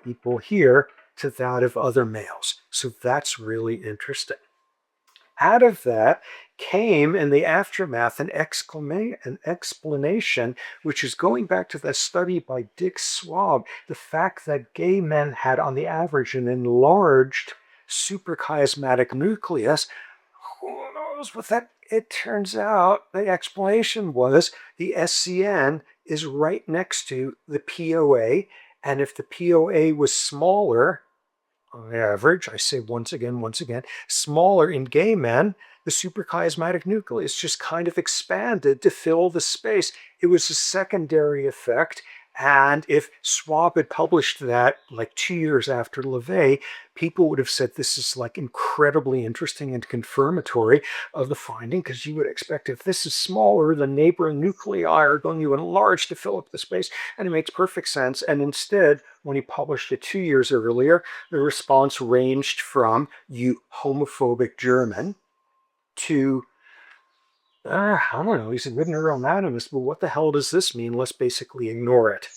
equal here, to that of other males. So that's really interesting. out of that came in the aftermath an explanation, which is going back to that study by Dick Swab, the fact that gay men had, on the average, an enlarged suprachiasmatic nucleus. Who knows what that? It turns out the explanation was the SCN is right next to the POA, and if the POA was smaller, on average, I say once again, smaller in gay men, the suprachiasmatic nucleus just kind of expanded to fill the space. It was a secondary effect. And if Schwab had published that like 2 years after LeVay, people would have said this is like incredibly interesting and confirmatory of the finding, because you would expect if this is smaller, the neighboring nuclei are going to enlarge to fill up the space, and it makes perfect sense. And instead, when he published it 2 years earlier, the response ranged from "you homophobic German" to I don't know, he's a good neuroanatomist, but what the hell does this mean? Let's basically ignore it.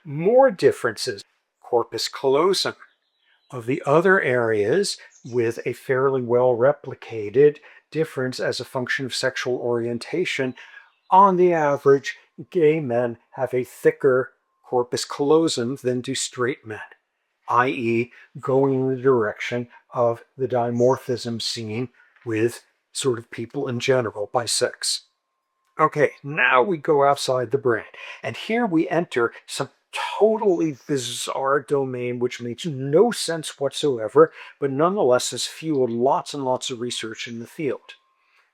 More differences. Corpus callosum. Of the other areas with a fairly well replicated difference as a function of sexual orientation, on the average, gay men have a thicker corpus callosum than do straight men, i.e., going in the direction of the dimorphism seen with sort of people in general by sex. Okay, now we go outside the brain, and here we enter some totally bizarre domain which makes no sense whatsoever, but nonetheless has fueled lots and lots of research in the field.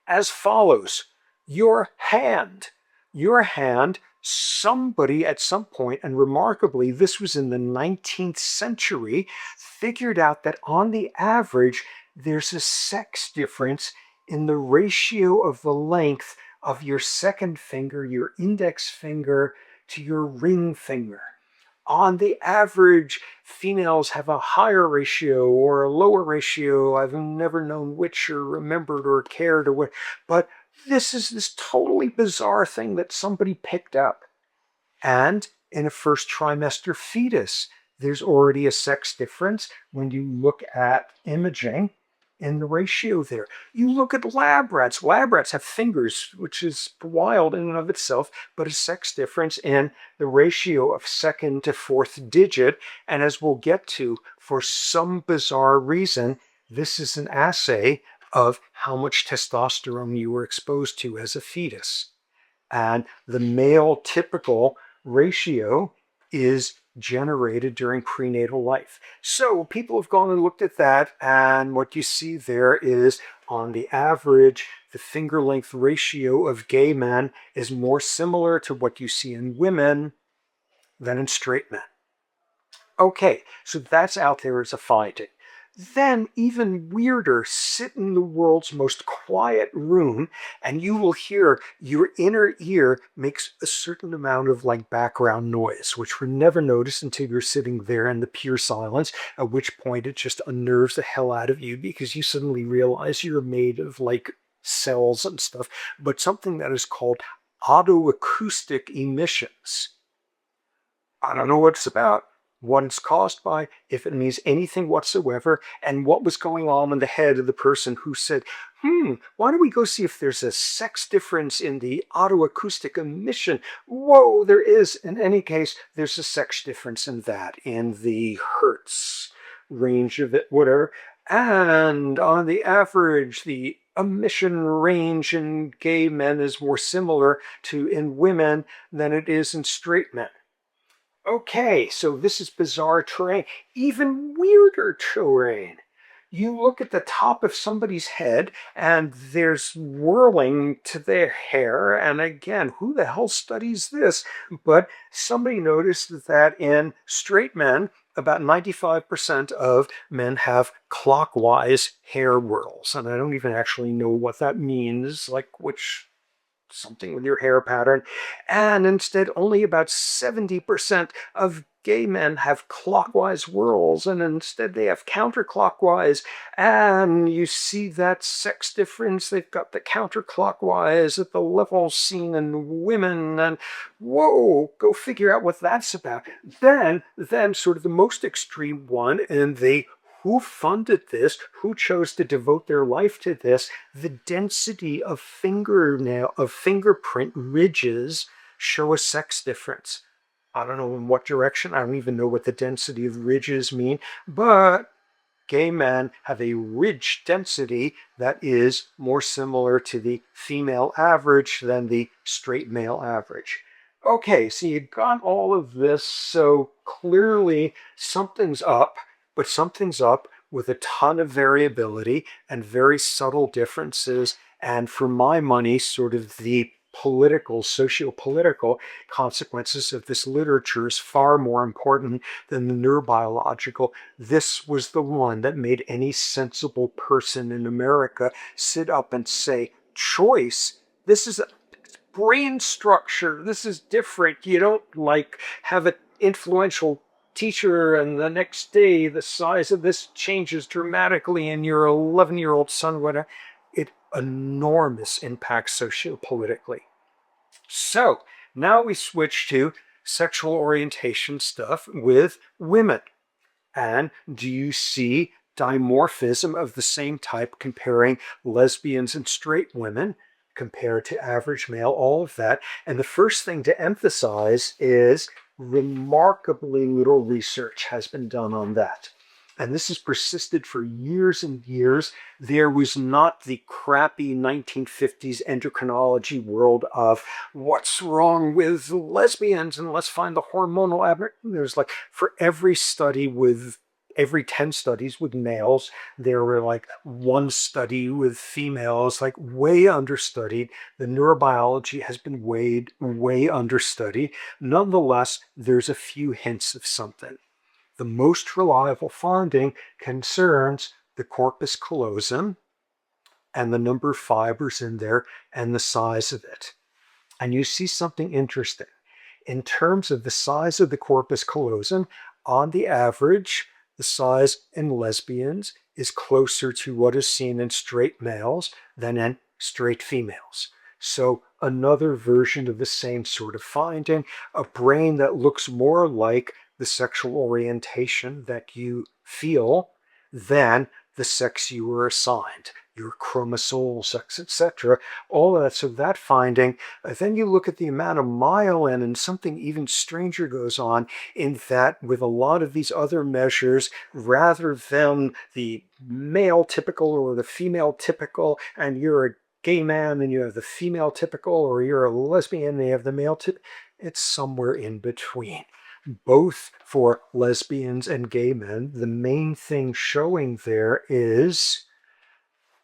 As follows: your hand. Your hand, somebody at some point, and remarkably, this was in the 19th century, figured out that on the average, there's a sex difference in the ratio of the length of your second finger, your index finger, to your ring finger. On the average, females have a higher ratio or a lower ratio. I've never known which or remembered or cared or what, but this is this totally bizarre thing that somebody picked up. And in a first trimester fetus, there's already a sex difference when you look at imaging in the ratio there. You look at lab rats. Lab rats have fingers, which is wild in and of itself, but a sex difference in the ratio of second to fourth digit. And as we'll get to, for some bizarre reason, this is an assay of how much testosterone you were exposed to as a fetus. And the male typical ratio is generated during prenatal life. So people have gone and looked at that, and what you see there is, on the average, the finger length ratio of gay men is more similar to what you see in women than in straight men. Okay, so that's out there as a finding. Then, even weirder, sit in the world's most quiet room, and you will hear your inner ear makes a certain amount of like background noise, which we never notice until you're sitting there in the pure silence, at which point it just unnerves the hell out of you because you suddenly realize you're made of like cells and stuff, but something that is called autoacoustic emissions. I don't know what it's about, what it's caused by, if it means anything whatsoever, and what was going on in the head of the person who said, why don't we go see if there's a sex difference in the autoacoustic emission? Whoa, there is. In any case, there's a sex difference in that, in the hertz range of it, whatever. And on the average, the emission range in gay men is more similar to in women than it is in straight men. Okay, so this is bizarre terrain. Even weirder terrain. You look at the top of somebody's head and there's whirling to their hair. And again, who the hell studies this? But somebody noticed that in straight men, about 95% of men have clockwise hair whirls. And I don't even actually know what that means, like which something with your hair pattern, and instead only about 70% of gay men have clockwise whirls, and instead they have counterclockwise, and you see that sex difference. They've got the counterclockwise at the level seen in women, and whoa, go figure out what that's about. Then sort of the most extreme one, and the Who funded this? Who chose to devote their life to this? The density of fingerprint ridges show a sex difference. I don't know in what direction. I don't even know what the density of ridges mean, but gay men have a ridge density that is more similar to the female average than the straight male average. Okay, so you got all of this, so clearly something's up, but something's up with a ton of variability and very subtle differences, and for my money, sort of the socio-political consequences of this literature is far more important than the neurobiological. This was the one that made any sensible person in America sit up and say, choice? This is a brain structure. This is different. You don't like have an influential teacher and the next day the size of this changes dramatically and your 11-year-old son, whatever. It enormous impact sociopolitically. So now we switch to sexual orientation stuff with women. And do you see dimorphism of the same type comparing lesbians and straight women compared to average male, all of that? And the first thing to emphasize is remarkably little research has been done on that. And this has persisted for years and years. There was not the crappy 1950s endocrinology world of what's wrong with lesbians and let's find the hormonal aberration. There's like for every 10 studies with males, there were like one study with females, like way understudied. The neurobiology has been way understudied. Nonetheless, there's a few hints of something. The most reliable finding concerns the corpus callosum and the number of fibers in there and the size of it. And you see something interesting. In terms of the size of the corpus callosum, on the average, the size in lesbians is closer to what is seen in straight males than in straight females. So another version of the same sort of finding, a brain that looks more like the sexual orientation that you feel than the sex you were assigned, your chromosome sex, etc. All of that. So that finding, then you look at the amount of myelin, and something even stranger goes on in that with a lot of these other measures, rather than the male typical or the female typical, and you're a gay man and you have the female typical, or you're a lesbian and you have the male typical, it's somewhere in between. Both for lesbians and gay men, the main thing showing there is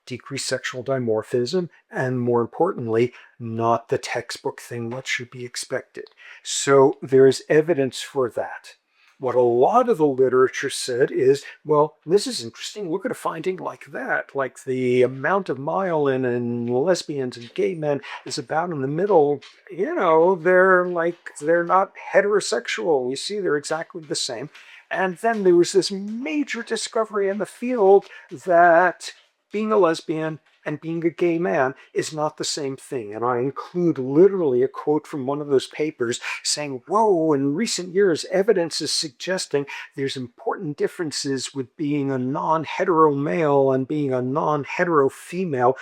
decreased sexual dimorphism, and more importantly, not the textbook thing what should be expected. So there is evidence for that. What a lot of the literature said is, well, this is interesting. Look at a finding like that. Like the amount of myelin in lesbians and gay men is about in the middle. You know, they're not heterosexual. You see, they're exactly the same. And then there was this major discovery in the field that being a lesbian and being a gay man is not the same thing. And I include literally a quote from one of those papers saying, whoa, in recent years, evidence is suggesting there's important differences with being a non-hetero male and being a non-hetero female.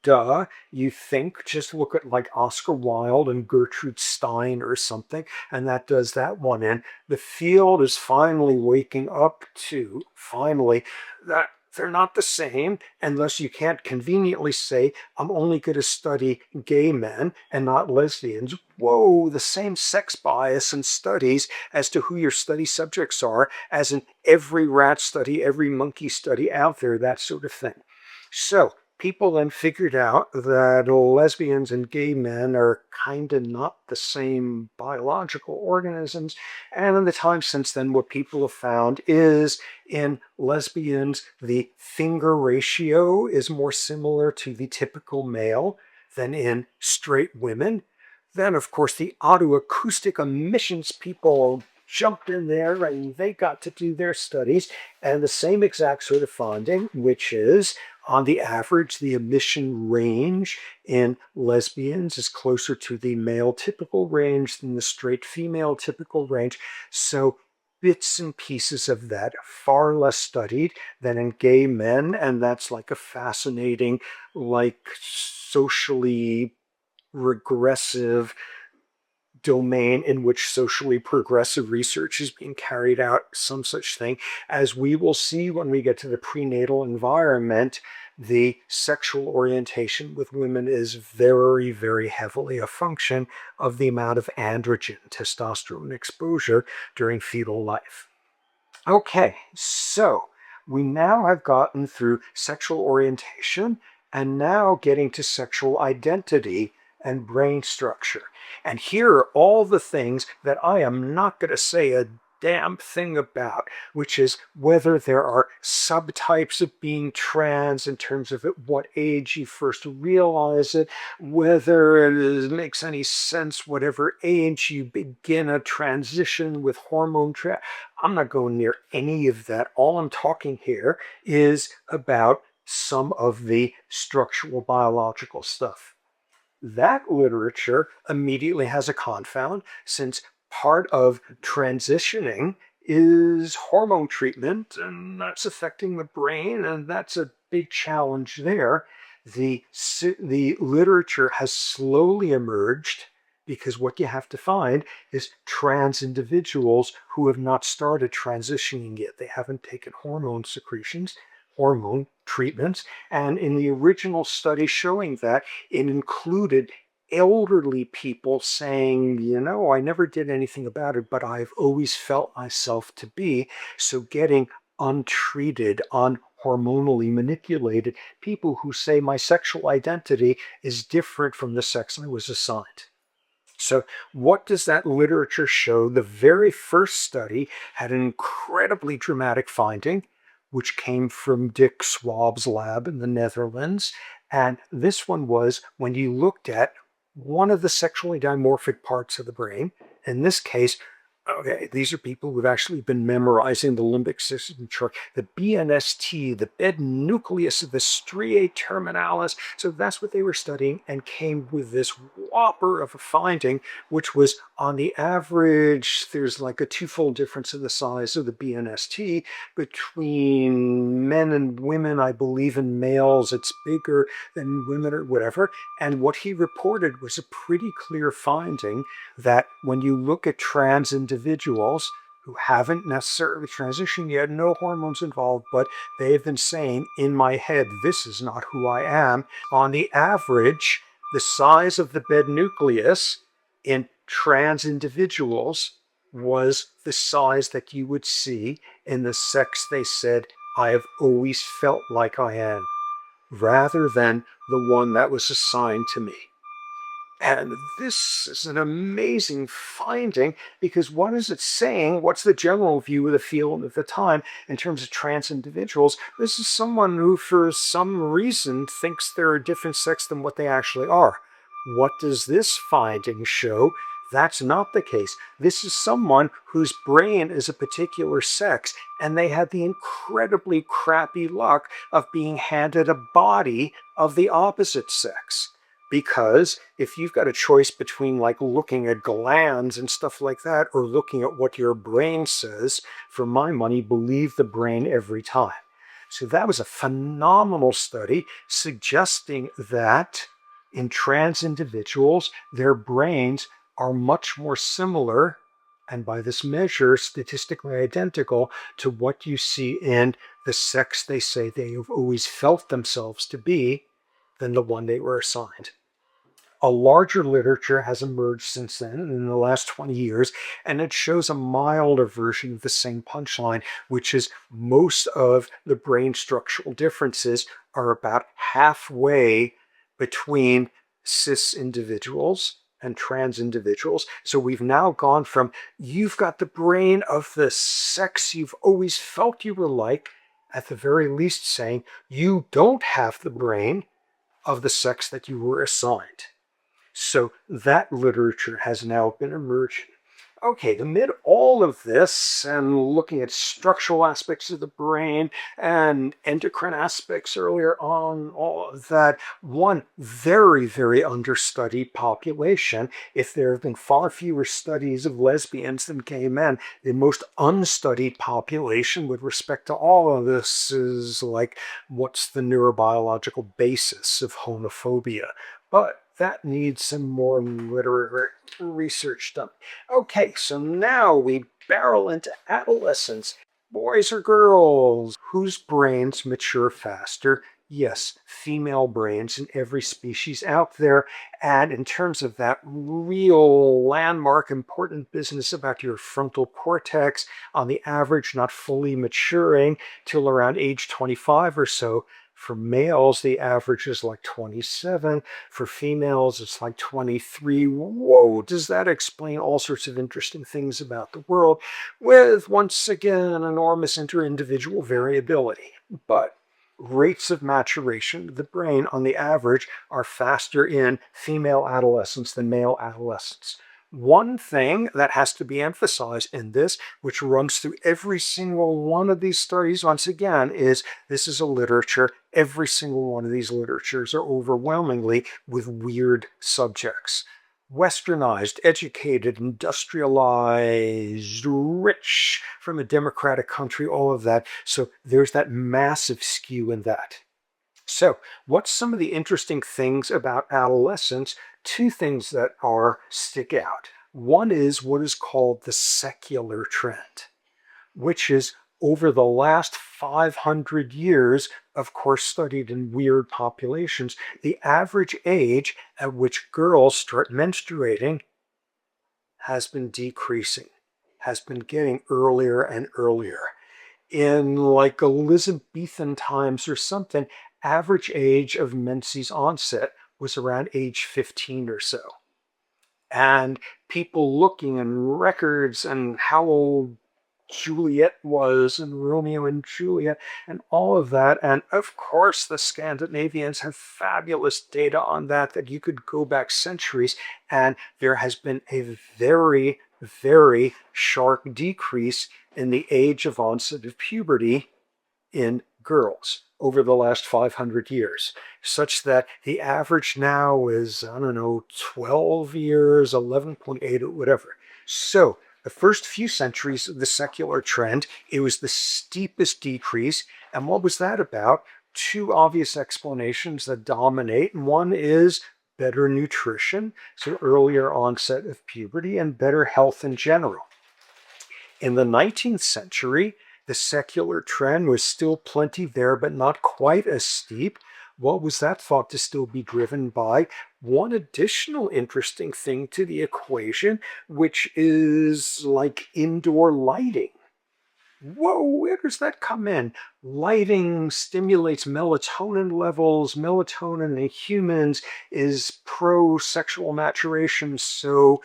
Duh, you think, just look at like Oscar Wilde and Gertrude Stein or something, and that does that one in. The field is finally waking up to, that they're not the same unless you can't conveniently say, I'm only going to study gay men and not lesbians. Whoa, the same sex bias in studies as to who your study subjects are, as in every rat study, every monkey study out there, that sort of thing. So people then figured out that lesbians and gay men are kind of not the same biological organisms. And in the time since then, what people have found is in lesbians, the finger ratio is more similar to the typical male than in straight women. Then, of course, the autoacoustic emissions people jumped in there and they got to do their studies, and the same exact sort of finding, which is on the average, the emission range in lesbians is closer to the male typical range than the straight female typical range. So bits and pieces of that, far less studied than in gay men, and that's like a fascinating, like socially regressive domain in which socially progressive research is being carried out, some such thing. As we will see when we get to the prenatal environment, the sexual orientation with women is very, very heavily a function of the amount of androgen, testosterone exposure during fetal life. Okay, so we now have gotten through sexual orientation and now getting to sexual identity and brain structure. And here are all the things that I am not going to say a damn thing about, which is whether there are subtypes of being trans in terms of at what age you first realize it, whether makes any sense whatever age you begin a transition with hormone I'm not going near any of that. All I'm talking here is about some of the structural biological stuff. That literature immediately has a confound, since part of transitioning is hormone treatment, and that's affecting the brain, and that's a big challenge there. The literature has slowly emerged because what you have to find is trans individuals who have not started transitioning yet. They haven't taken hormone secretions, hormone treatments, and in the original study showing that, it included elderly people saying, I never did anything about it, but I've always felt myself to be. So getting untreated, unhormonally manipulated people who say my sexual identity is different from the sex I was assigned. So what does that literature show? The very first study had an incredibly dramatic finding, which came from Dick Swab's lab in the Netherlands. And this one was when you looked at one of the sexually dimorphic parts of the brain, in this case, okay, these are people who've actually been memorizing the limbic system chart, the BNST, the bed nucleus of the striae terminalis. So that's what they were studying and came with this whopper of a finding, which was on the average, there's like a twofold difference in the size of the BNST between men and women. I believe in males, it's bigger than women or whatever. And what he reported was a pretty clear finding that when you look at trans individuals who haven't necessarily transitioned yet, no hormones involved, but they've been saying, in my head, this is not who I am. On the average, the size of the bed nucleus in trans individuals was the size that you would see in the sex they said, I have always felt like I am, rather than the one that was assigned to me. And this is an amazing finding, because what is it saying? What's the general view of the field at the time in terms of trans individuals? This is someone who, for some reason, thinks they're a different sex than what they actually are. What does this finding show? That's not the case. This is someone whose brain is a particular sex, and they had the incredibly crappy luck of being handed a body of the opposite sex. Because if you've got a choice between like looking at glands and stuff like that, or looking at what your brain says, for my money, believe the brain every time. So that was a phenomenal study suggesting that in trans individuals, their brains are much more similar, and by this measure, statistically identical to what you see in the sex they say they have always felt themselves to be, than the one they were assigned. A larger literature has emerged since then in the last 20 years, and it shows a milder version of the same punchline, which is most of the brain structural differences are about halfway between cis individuals and trans individuals. So we've now gone from, you've got the brain of the sex you've always felt you were like, at the very least saying you don't have the brain of the sex that you were assigned. So that literature has now been emerging. Okay, amid all of this and looking at structural aspects of the brain and endocrine aspects earlier on, all of that, one very, very understudied population, if there have been far fewer studies of lesbians than gay men, the most unstudied population with respect to all of this is like, what's the neurobiological basis of homophobia? But that needs some more literary research done. Okay, so now we barrel into adolescence. Boys or girls? Whose brains mature faster? Yes, female brains in every species out there. And in terms of that real landmark important business about your frontal cortex, on the average, not fully maturing till around age 25 or so. For males, the average is like 27. For females, it's like 23. Whoa, does that explain all sorts of interesting things about the world with, once again, enormous inter-individual variability? But rates of maturation of the brain on the average are faster in female adolescents than male adolescents. One thing that has to be emphasized in this, which runs through every single one of these studies, once again, is this is a literature. Every single one of these literatures are overwhelmingly with weird subjects. Westernized, educated, industrialized, rich from a democratic country, all of that. So there's that massive skew in that. So, what's some of the interesting things about adolescence? Two things that are stick out. One is what is called the secular trend, which is over the last 500 years, of course, studied in weird populations, the average age at which girls start menstruating has been decreasing, has been getting earlier and earlier. In like Elizabethan times or something, average age of menses onset was around age 15 or so. And people looking in records and how old Juliet was and Romeo and Juliet and all of that. And of course, the Scandinavians have fabulous data on that, that you could go back centuries. And there has been a very, very sharp decrease in the age of onset of puberty in girls over the last 500 years, such that the average now is, I don't know, 12 years, 11.8, or whatever. So the first few centuries of the secular trend, it was the steepest decrease. And what was that about? Two obvious explanations that dominate. One is better nutrition, so earlier onset of puberty, and better health in general. In the 19th century, the secular trend was still plenty there, but not quite as steep. What was that thought to still be driven by? One additional interesting thing to the equation, which is like indoor lighting. Whoa, where does that come in? Lighting stimulates melatonin levels. Melatonin in humans is pro sexual maturation. So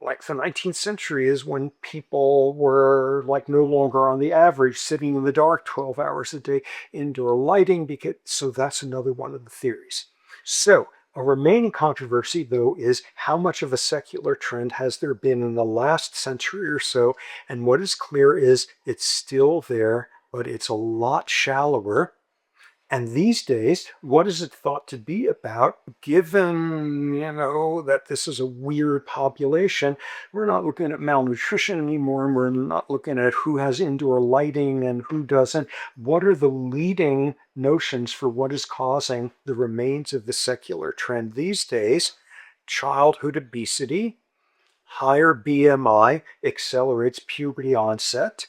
like the 19th century is when people were like no longer on the average sitting in the dark 12 hours a day, indoor lighting, because so that's another one of the theories. So a remaining controversy, though, is how much of a secular trend has there been in the last century or so? And what is clear is it's still there, but it's a lot shallower. And these days, what is it thought to be about, given, that this is a weird population? We're not looking at malnutrition anymore, and we're not looking at who has indoor lighting and who doesn't. What are the leading notions for what is causing the remains of the secular trend these days? Childhood obesity, higher BMI accelerates puberty onset,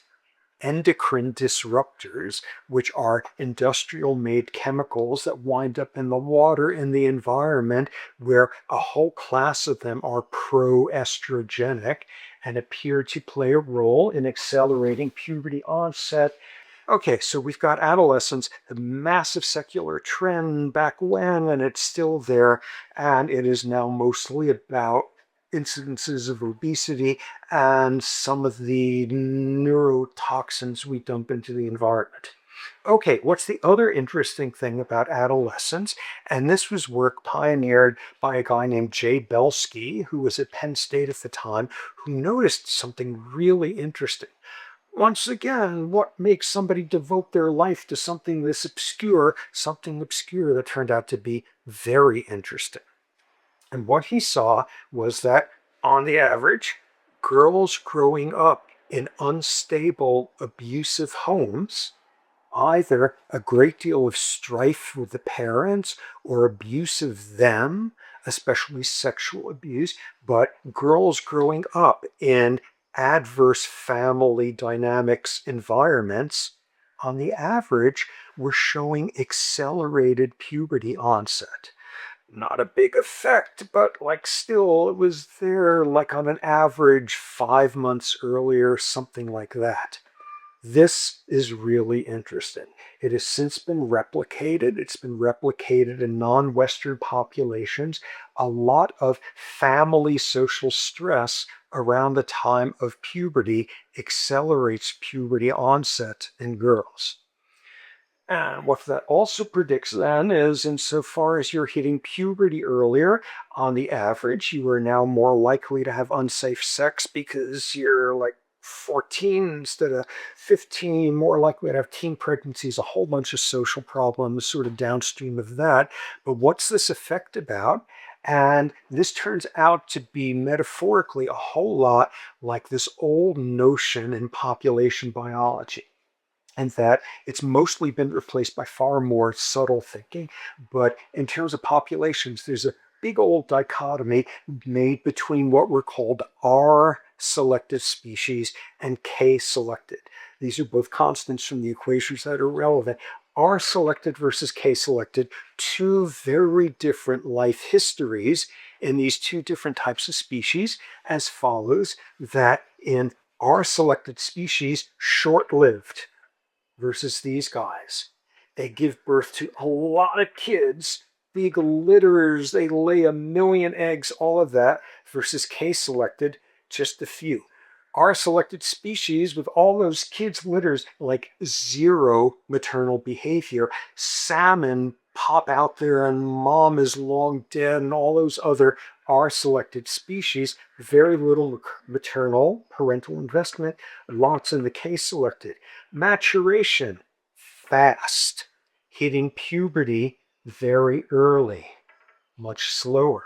endocrine disruptors, which are industrial made chemicals that wind up in the water in the environment, where a whole class of them are pro-estrogenic and appear to play a role in accelerating puberty onset. Okay, so we've got adolescence, the massive secular trend back when, and it's still there, and it is now mostly about incidences of obesity and some of the neurotoxins we dump into the environment. Okay, what's the other interesting thing about adolescence? And this was work pioneered by a guy named Jay Belsky, who was at Penn State at the time, who noticed something really interesting. Once again, what makes somebody devote their life to something obscure that turned out to be very interesting? And what he saw was that, on the average, girls growing up in unstable, abusive homes, either a great deal of strife with the parents or abuse of them, especially sexual abuse, but girls growing up in adverse family dynamics environments, on the average, were showing accelerated puberty onset. Not a big effect, but like still, it was there like on an average 5 months earlier, something like that. This is really interesting. It has since been replicated. It's been replicated in non-Western populations. A lot of family social stress around the time of puberty accelerates puberty onset in girls. And what that also predicts then is, insofar as you're hitting puberty earlier, on the average, you are now more likely to have unsafe sex because you're like 14 instead of 15, more likely to have teen pregnancies, a whole bunch of social problems sort of downstream of that. But what's this effect about? And this turns out to be metaphorically a whole lot like this old notion in population biology, and that it's mostly been replaced by far more subtle thinking. But in terms of populations, there's a big old dichotomy made between what were called R selected species and K selected. These are both constants from the equations that are relevant. R selected versus K selected, two very different life histories in these two different types of species, as follows: that in R selected species, short lived, versus these guys. They give birth to a lot of kids, big litterers, they lay a million eggs, all of that, versus K selected, just a few. R selected species with all those kids litters, like zero maternal behavior. Salmon pop out there and mom is long dead, and all those other R selected species, very little maternal parental investment, lots in the K selected. Maturation, fast. Hitting puberty, very early, much slower.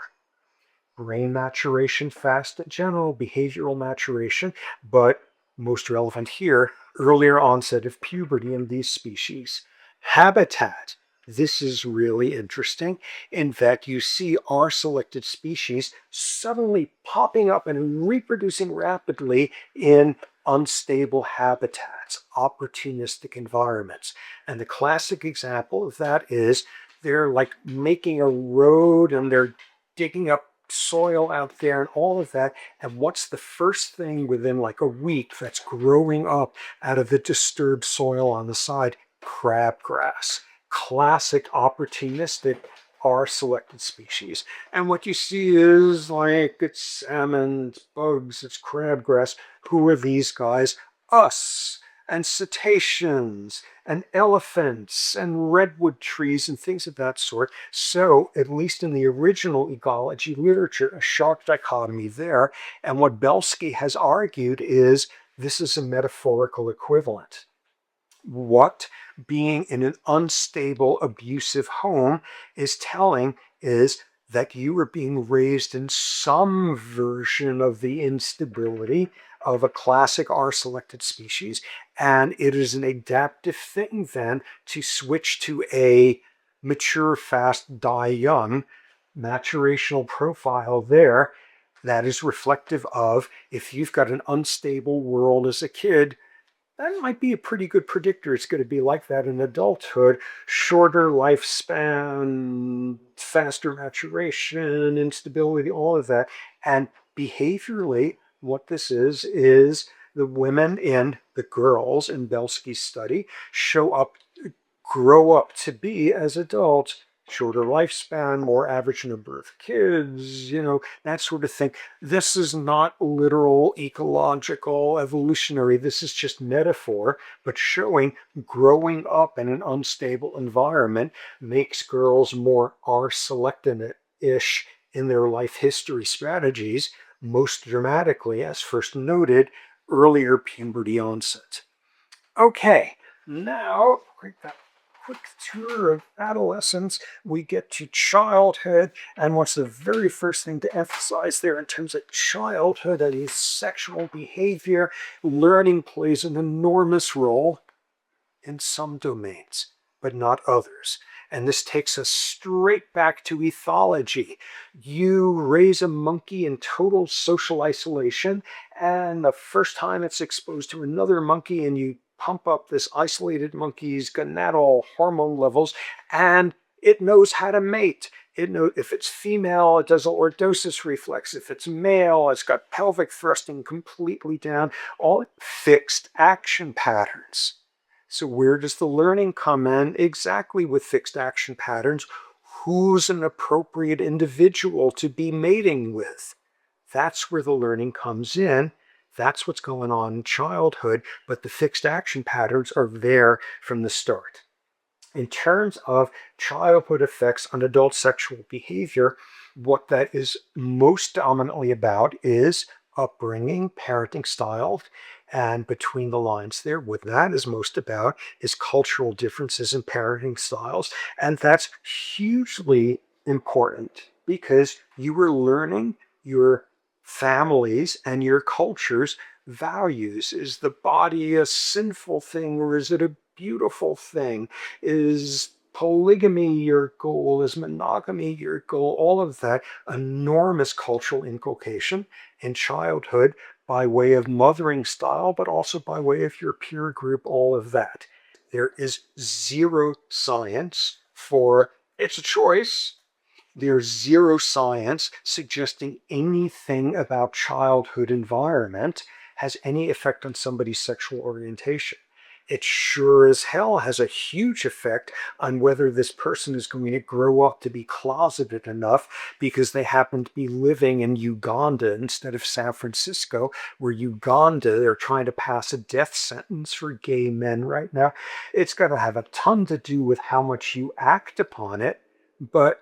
Brain maturation, fast in general, behavioral maturation, but most relevant here, earlier onset of puberty in these species. Habitat. This is really interesting in that you see our selected species suddenly popping up and reproducing rapidly in unstable habitats, opportunistic environments. And the classic example of that is they're like making a road and they're digging up soil out there and all of that. And what's the first thing within like a week that's growing up out of the disturbed soil on the side? Crabgrass. Classic opportunistic R selected species. And what you see is like it's salmon, it's bugs, it's crabgrass. Who are these guys? Us. And cetaceans and elephants and redwood trees and things of that sort. So, at least in the original ecology literature, a sharp dichotomy there. And what Belsky has argued is this is a metaphorical equivalent. What being in an unstable, abusive home is telling is that you are being raised in some version of the instability of a classic R-selected species, and it is an adaptive thing then to switch to a mature fast, die young maturational profile there that is reflective of, if you've got an unstable world as a kid, that might be a pretty good predictor. It's going to be like that in adulthood. Shorter lifespan, faster maturation, instability, all of that. And behaviorally, what this is the women and the girls in Belsky's study grow up to be, as adults, shorter lifespan, more average number of kids, that sort of thing. This is not literal ecological evolutionary. This is just metaphor, but showing growing up in an unstable environment makes girls more R-selectin-ish in their life history strategies, most dramatically, as first noted, earlier puberty onset. Okay, now quick tour of adolescence. We get to childhood, and what's the very first thing to emphasize there in terms of childhood? That is sexual behavior. Learning plays an enormous role in some domains, but not others. And this takes us straight back to ethology. You raise a monkey in total social isolation, and the first time it's exposed to another monkey, and you pump up this isolated monkey's gonadal hormone levels, and it knows how to mate. It knows if it's female, it does a lordosis reflex. If it's male, it's got pelvic thrusting completely down, all fixed action patterns. So where does the learning come in? Exactly with fixed action patterns. Who's an appropriate individual to be mating with? That's where the learning comes in. That's what's going on in childhood, but the fixed action patterns are there from the start. In terms of childhood effects on adult sexual behavior, what that is most dominantly about is upbringing, parenting styles, and between the lines there, what that is most about is cultural differences in parenting styles. And that's hugely important because you are learning your families and your culture's values. Is the body a sinful thing or is it a beautiful thing? Is polygamy your goal? Is monogamy your goal? All of that enormous cultural inculcation in childhood by way of mothering style, but also by way of your peer group, all of that. There is zero science for it's a choice. There's zero science suggesting anything about childhood environment has any effect on somebody's sexual orientation. It sure as hell has a huge effect on whether this person is going to grow up to be closeted enough because they happen to be living in Uganda instead of San Francisco, where Uganda, they're trying to pass a death sentence for gay men right now. It's going to have a ton to do with how much you act upon it, but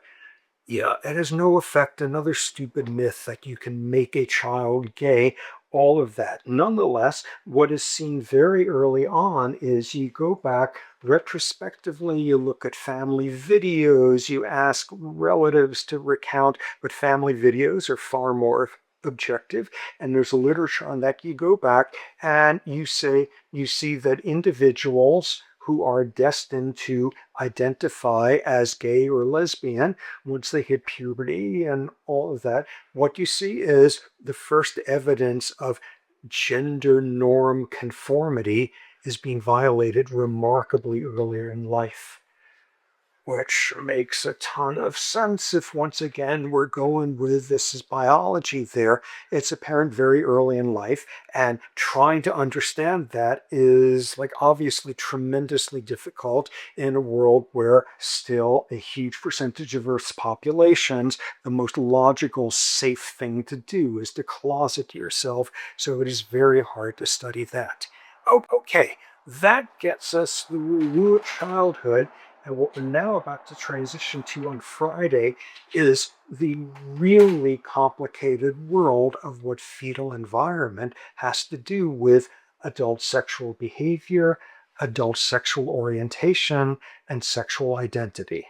yeah, it has no effect. Another stupid myth that you can make a child gay, all of that. Nonetheless, what is seen very early on is you go back retrospectively, you look at family videos, you ask relatives to recount, but family videos are far more objective. And there's a literature on that. You go back and you see that individuals who are destined to identify as gay or lesbian once they hit puberty and all of that, what you see is the first evidence of gender norm conformity is being violated remarkably earlier in life. Which makes a ton of sense if, once again, we're going with this is biology there. It's apparent very early in life, and trying to understand that is, like, obviously tremendously difficult in a world where still a huge percentage of Earth's populations, the most logical, safe thing to do is to closet yourself, so it is very hard to study that. Okay, that gets us through childhood. And what we're now about to transition to on Friday is the really complicated world of what fetal environment has to do with adult sexual behavior, adult sexual orientation, and sexual identity.